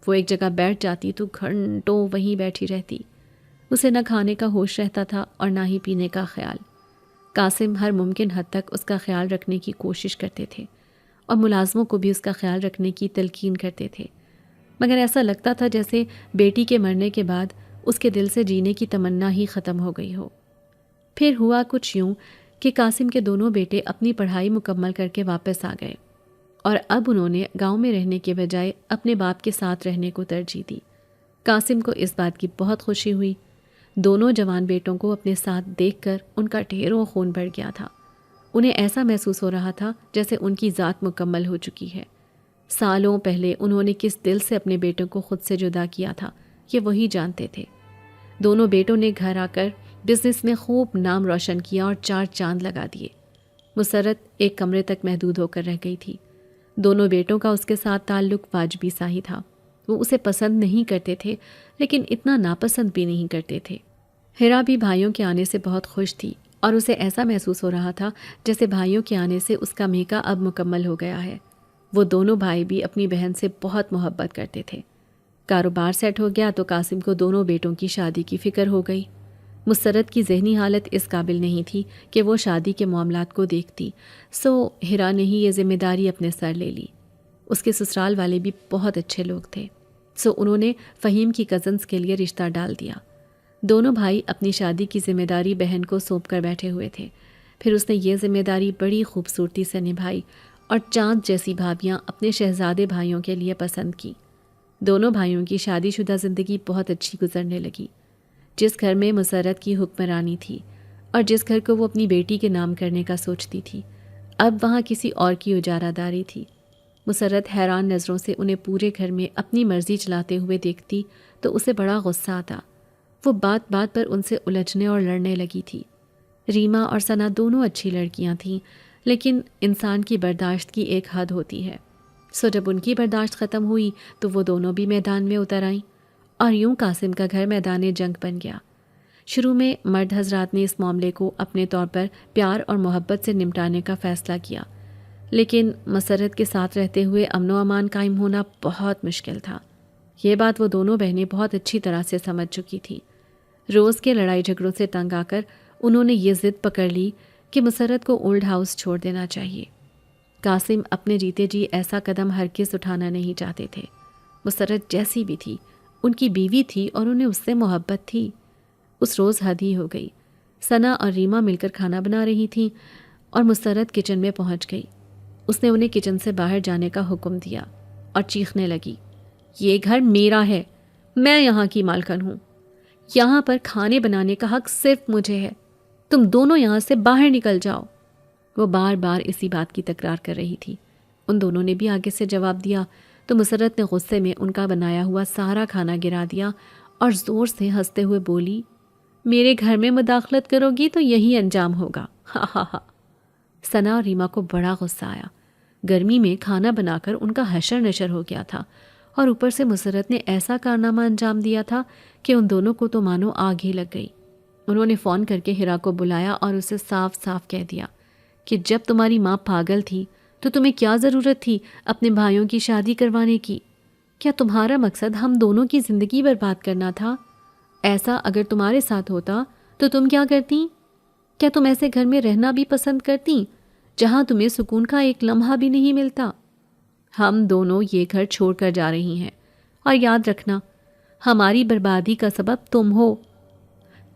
وہ ایک جگہ بیٹھ جاتی تو گھنٹوں وہیں بیٹھی رہتی۔ اسے نہ کھانے کا ہوش رہتا تھا اور نہ ہی پینے کا خیال۔ قاسم ہر ممکن حد تک اس کا خیال رکھنے کی کوشش کرتے تھے اور ملازموں کو بھی اس کا خیال رکھنے کی تلقین کرتے تھے، مگر ایسا لگتا تھا جیسے بیٹی کے مرنے کے بعد اس کے دل سے جینے کی تمنا ہی ختم ہو گئی ہو۔ پھر ہوا کچھ یوں کہ قاسم کے دونوں بیٹے اپنی پڑھائی مکمل کر کے واپس آ گئے اور اب انہوں نے گاؤں میں رہنے کے بجائے اپنے باپ کے ساتھ رہنے کو ترجیح دی۔ قاسم کو اس بات کی بہت خوشی ہوئی۔ دونوں جوان بیٹوں کو اپنے ساتھ دیکھ کر ان کا ڈھیروں خون بڑھ گیا تھا۔ انہیں ایسا محسوس ہو رہا تھا جیسے ان کی ذات مکمل ہو چکی ہے۔ سالوں پہلے انہوں نے کس دل سے اپنے بیٹوں کو خود سے جدا کیا تھا یہ وہی جانتے تھے۔ دونوں بیٹوں نے گھر آ کر بزنس میں خوب نام روشن کیا اور 4 چاند لگا دیے۔ مسرت ایک کمرے تک محدود ہو کر رہ گئی تھی۔ دونوں بیٹوں کا اس کے ساتھ تعلق واجبی سا ہی تھا۔ وہ اسے پسند نہیں کرتے تھے لیکن اتنا ناپسند بھی نہیں کرتے تھے۔ ہیرا بھی بھائیوں کے آنے سے بہت خوش تھی اور اسے ایسا محسوس ہو رہا تھا جیسے بھائیوں کے آنے سے اس کا میکا اب مکمل ہو گیا ہے۔ وہ دونوں بھائی بھی اپنی بہن سے بہت محبت کرتے تھے۔ کاروبار سیٹ ہو گیا تو قاسم کو دونوں بیٹوں کی شادی کی فکر ہو گئی۔ مسرت کی ذہنی حالت اس قابل نہیں تھی کہ وہ شادی کے معاملات کو دیکھتی، سو ہیرا نے ہی یہ ذمہ داری اپنے سر لے لی۔ اس کے سسرال والے بھی بہت اچھے لوگ تھے، سو انہوں نے فہیم کی کزنز کے لیے رشتہ ڈال دیا۔ دونوں بھائی اپنی شادی کی ذمہ داری بہن کو سونپ کر بیٹھے ہوئے تھے۔ پھر اس نے یہ ذمہ داری بڑی خوبصورتی سے نبھائی اور چاند جیسی بھابیاں اپنے شہزادے بھائیوں کے لیے پسند کی۔ دونوں بھائیوں کی شادی شدہ زندگی بہت اچھی گزرنے لگی۔ جس گھر میں مسرت کی حکمرانی تھی اور جس گھر کو وہ اپنی بیٹی کے نام کرنے کا سوچتی تھی، اب وہاں کسی اور کی اجارہ داری تھی۔ مسرت حیران نظروں سے انہیں پورے گھر میں اپنی مرضی چلاتے ہوئے دیکھتی تو اسے بڑا غصہ آتا۔ وہ بات بات پر ان سے الجھنے اور لڑنے لگی تھی۔ ریما اور ثنا دونوں اچھی لڑکیاں تھیں، لیکن انسان کی برداشت کی ایک حد ہوتی ہے۔ سو جب ان کی برداشت ختم ہوئی تو وہ دونوں بھی میدان میں اتر آئیں، اور یوں قاسم کا گھر میدان جنگ بن گیا۔ شروع میں مرد حضرات نے اس معاملے کو اپنے طور پر پیار اور محبت سے نمٹانے کا فیصلہ کیا، لیکن مسرت کے ساتھ رہتے ہوئے امن و امان قائم ہونا بہت مشکل تھا۔ یہ بات وہ دونوں بہنیں بہت اچھی طرح سے سمجھ چکی تھیں۔ روز کے لڑائی جھگڑوں سے تنگ آ کر انہوں نے یہ ضد پکڑ لی کہ مسرت کو اولڈ ہاؤس چھوڑ دینا چاہیے۔ قاسم اپنے جیتے جی ایسا قدم ہرگز اٹھانا نہیں چاہتے تھے۔ مسرت جیسی بھی تھی، ان کی بیوی تھی اور انہیں اس سے محبت تھی۔ اس روز حد ہی ہو گئی۔ ثنا اور ریما مل کر کھانا بنا رہی تھیں اور مسرت کچن میں پہنچ گئی۔ اس نے انہیں کچن سے باہر جانے کا حکم دیا اور چیخنے لگی، یہ گھر میرا ہے، میں یہاں کی مالکن ہوں، یہاں پر کھانے بنانے کا حق صرف مجھے ہے، تم دونوں یہاں سے باہر نکل جاؤ۔ وہ بار بار اسی بات کی تکرار کر رہی تھی۔ ان دونوں نے بھی آگے سے جواب دیا تو مسرت نے غصے میں ان کا بنایا ہوا سارا کھانا گرا دیا اور زور سے ہنستے ہوئے بولی، میرے گھر میں مداخلت کرو گی تو یہی انجام ہوگا، ہا ہا ہا۔ ثنا اور ریما کو بڑا غصہ آیا۔ گرمی میں کھانا بنا کر ان کا حشر نشر ہو گیا تھا، اور اوپر سے مسرت نے ایسا کارنامہ انجام دیا تھا کہ ان دونوں کو تو مانو آگ ہی لگ گئی۔ انہوں نے فون کر کے ہیرا کو بلایا اور اسے صاف صاف کہہ دیا کہ جب تمہاری ماں پاگل تھی تو تمہیں کیا ضرورت تھی اپنے بھائیوں کی شادی کروانے کی؟ کیا تمہارا مقصد ہم دونوں کی زندگی برباد کرنا تھا؟ ایسا اگر تمہارے ساتھ ہوتا تو تم کیا کرتی؟ کیا تم ایسے گھر میں رہنا بھی پسند کرتی جہاں تمہیں سکون کا ایک لمحہ بھی نہیں ملتا؟ ہم دونوں یہ گھر چھوڑ کر جا رہی ہیں، اور یاد رکھنا ہماری بربادی کا سبب تم ہو۔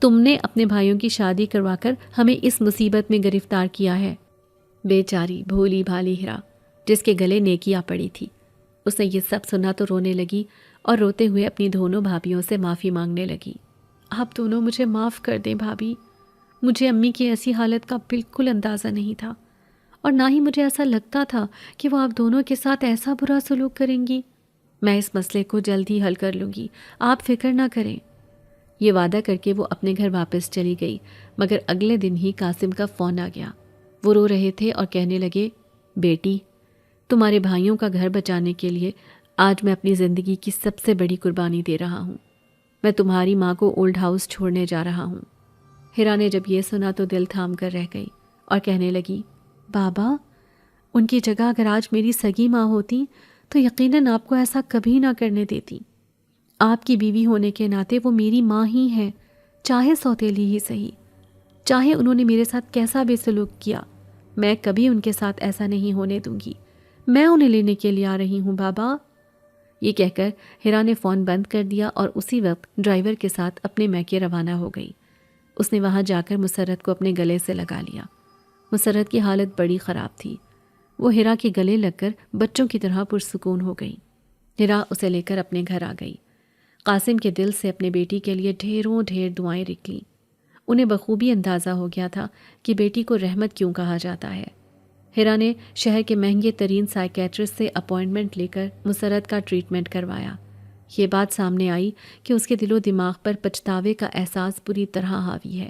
تم نے اپنے بھائیوں کی شادی کروا کر ہمیں اس مصیبت میں گرفتار کیا ہے۔ بیچاری بھولی بھالی ہیرا جس کے گلے نیکیاں پڑی تھی، اس نے یہ سب سنا تو رونے لگی اور روتے ہوئے اپنی دونوں بھابھیوں سے معافی مانگنے لگی۔ آپ دونوں مجھے معاف کر دیں بھابھی، مجھے امی کی ایسی حالت کا بالکل اندازہ نہیں تھا، اور نہ ہی مجھے ایسا لگتا تھا کہ وہ آپ دونوں کے ساتھ ایسا برا سلوک کریں گی۔ میں اس مسئلے کو جلد ہی حل کر لوں گی، آپ فکر نہ کریں۔ یہ وعدہ کر کے وہ اپنے گھر واپس چلی گئی، مگر اگلے دن ہی قاسم کا فون آ گیا۔ وہ رو رہے تھے اور کہنے لگے، بیٹی، تمہارے بھائیوں کا گھر بچانے کے لیے آج میں اپنی زندگی کی سب سے بڑی قربانی دے رہا ہوں۔ میں تمہاری ماں کو اولڈ ہاؤس چھوڑنے جا رہا ہوں۔ ہیرا نے جب یہ سنا تو دل تھام کر رہ گئی اور کہنے لگی، بابا، ان کی جگہ اگر آج میری سگی ماں ہوتی تو یقیناً آپ کو ایسا کبھی نہ کرنے دیتی۔ آپ کی بیوی ہونے کے ناطے وہ میری ماں ہی ہے، چاہے سوتیلی ہی صحیح، چاہے انہوں نے میرے ساتھ کیسا بھی سلوک کیا، میں کبھی ان کے ساتھ ایسا نہیں ہونے دوں گی۔ میں انہیں لینے کے لیے آ رہی ہوں بابا۔ یہ کہہ کر ہیرا نے فون بند کر دیا اور اسی وقت ڈرائیور کے ساتھ اپنے میکے روانہ ہو گئی۔ اس نے وہاں جا کر مسرت کو اپنے گلے سے لگا لیا۔ مسرت کی حالت بڑی خراب تھی۔ وہ ہیرا کے گلے لگ کر بچوں کی طرح پرسکون ہو گئی۔ ہیرا اسے لے کر اپنے گھر آ گئی۔ قاسم کے دل سے اپنے بیٹی کے لیے ڈھیروں ڈھیر دعائیں نکلیں۔ انہیں بخوبی اندازہ ہو گیا تھا کہ بیٹی کو رحمت کیوں کہا جاتا ہے۔ ہیرا نے شہر کے مہنگے ترین سائیکیٹرسٹ سے اپائنٹمنٹ لے کر مسرت کا ٹریٹمنٹ کروایا۔ یہ بات سامنے آئی کہ اس کے دل و دماغ پر پچھتاوے کا احساس بری طرح حاوی ہے،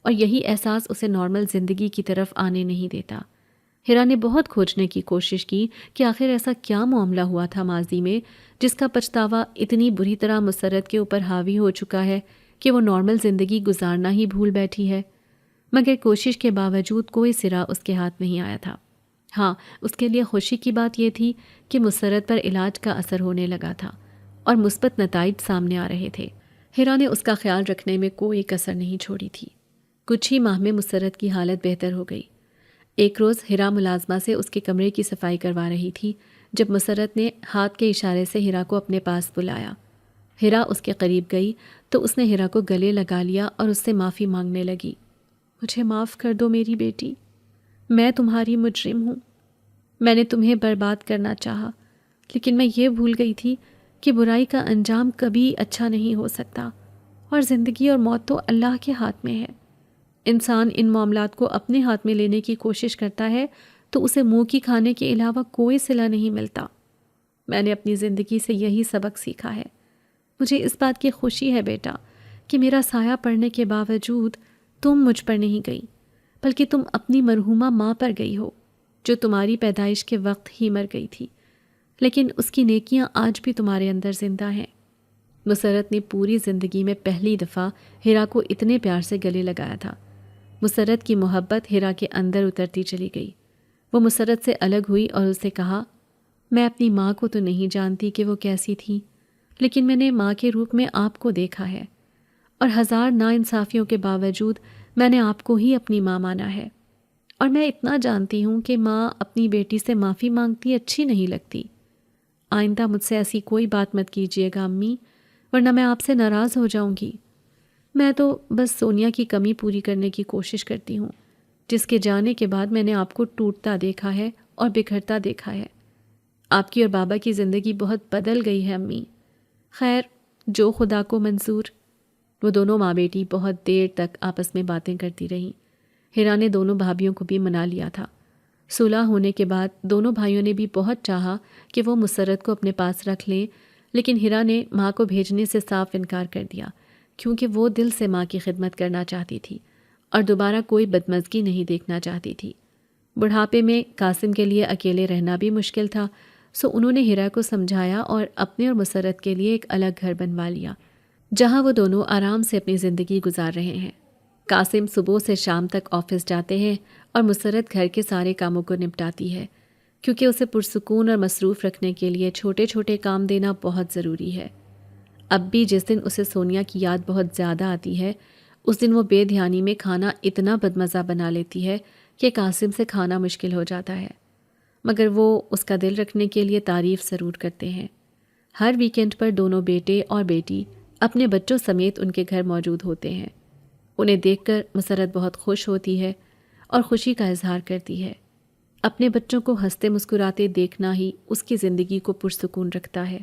اور یہی احساس اسے نارمل زندگی کی طرف آنے نہیں دیتا۔ ہیرا نے بہت کھوجنے کی کوشش کی کہ آخر ایسا کیا معاملہ ہوا تھا ماضی میں جس کا پچھتاوا اتنی بری طرح مسرت کے اوپر حاوی ہو چکا ہے کہ وہ نارمل زندگی گزارنا ہی بھول بیٹھی ہے۔ مگر کوشش کے باوجود کوئی سرا اس کے ہاتھ نہیں آیا تھا۔ ہاں، اس کے لیے خوشی کی بات یہ تھی کہ مسرت پر علاج کا اثر ہونے لگا تھا اور مثبت نتائج سامنے آ رہے تھے۔ ہیرا نے اس کا خیال رکھنے میں کوئی کسر نہیں چھوڑی تھی۔ کچھ ہی ماہ میں مسرت کی حالت بہتر ہو گئی۔ ایک روز ہیرا ملازمہ سے اس کے کمرے کی صفائی کروا رہی تھی جب مسرت نے ہاتھ کے اشارے سے ہیرا کو اپنے پاس بلایا۔ ہیرا اس کے قریب گئی تو اس نے ہیرا کو گلے لگا لیا اور اس سے معافی مانگنے لگی۔ مجھے معاف کر دو میری بیٹی، میں تمہاری مجرم ہوں۔ میں نے تمہیں برباد کرنا چاہا، لیکن میں یہ بھول گئی تھی کہ برائی کا انجام کبھی اچھا نہیں ہو سکتا اور زندگی اور موت تو اللہ کے ہاتھ میں ہے۔ انسان ان معاملات کو اپنے ہاتھ میں لینے کی کوشش کرتا ہے تو اسے منہ کی کھانے کے علاوہ کوئی صلہ نہیں ملتا۔ میں نے اپنی زندگی سے یہی سبق سیکھا ہے۔ مجھے اس بات کی خوشی ہے بیٹا کہ میرا سایہ پڑنے کے باوجود تم مجھ پر نہیں گئی، بلکہ تم اپنی مرحومہ ماں پر گئی ہو، جو تمہاری پیدائش کے وقت ہی مر گئی تھی، لیکن اس کی نیکیاں آج بھی تمہارے اندر زندہ ہیں۔ مسرت نے پوری زندگی میں پہلی دفعہ ہیرا کو اتنے پیار سے گلے لگایا تھا۔ مسرت کی محبت ہیرا کے اندر اترتی چلی گئی۔ وہ مسرت سے الگ ہوئی اور اسے کہا، میں اپنی ماں کو تو نہیں جانتی کہ وہ کیسی تھی، لیکن میں نے ماں کے روپ میں آپ کو دیکھا ہے، اور ہزار ناانصافیوں کے باوجود میں نے آپ کو ہی اپنی ماں مانا ہے، اور میں اتنا جانتی ہوں کہ ماں اپنی بیٹی سے معافی مانگتی اچھی نہیں لگتی۔ آئندہ مجھ سے ایسی کوئی بات مت کیجیے گا امی، ورنہ میں آپ سے ناراض ہو جاؤں گی۔ میں تو بس سونیا کی کمی پوری کرنے کی کوشش کرتی ہوں، جس کے جانے کے بعد میں نے آپ کو ٹوٹتا دیکھا ہے اور بکھرتا دیکھا ہے۔ آپ کی اور بابا کی زندگی بہت بدل گئی ہے امی۔ خیر، جو خدا کو منظور۔ وہ دونوں ماں بیٹی بہت دیر تک آپس میں باتیں کرتی رہیں۔ ہیرا نے دونوں بھابھیوں کو بھی منا لیا تھا۔ صلح ہونے کے بعد دونوں بھائیوں نے بھی بہت چاہا کہ وہ مسرت کو اپنے پاس رکھ لیں، لیکن ہیرا نے ماں کو بھیجنے سے صاف انکار کر دیا، کیونکہ وہ دل سے ماں کی خدمت کرنا چاہتی تھی اور دوبارہ کوئی بدمزگی نہیں دیکھنا چاہتی تھی۔ بڑھاپے میں قاسم کے لیے اکیلے رہنا بھی مشکل تھا، سو انہوں نے ہیرا کو سمجھایا اور اپنے اور مسرت کے لیے ایک الگ گھر بنوا لیا، جہاں وہ دونوں آرام سے اپنی زندگی گزار رہے ہیں۔ قاسم صبح سے شام تک آفس جاتے ہیں اور مسرت گھر کے سارے کاموں کو نپٹاتی ہے، کیونکہ اسے پرسکون اور مصروف رکھنے کے لیے چھوٹے چھوٹے کام دینا بہت ضروری ہے۔ اب بھی جس دن اسے سونیا کی یاد بہت زیادہ آتی ہے، اس دن وہ بے دھیانی میں کھانا اتنا بدمزہ بنا لیتی ہے کہ قاسم سے کھانا مشکل ہو جاتا ہے، مگر وہ اس کا دل رکھنے کے لیے تعریف ضرور کرتے ہیں۔ ہر ویکنڈ پر دونوں بیٹے اور بیٹی اپنے بچوں سمیت ان کے گھر موجود ہوتے ہیں۔ انہیں دیکھ کر مسرت بہت خوش ہوتی ہے اور خوشی کا اظہار کرتی ہے۔ اپنے بچوں کو ہنستے مسکراتے دیکھنا ہی اس کی زندگی کو پرسکون رکھتا ہے۔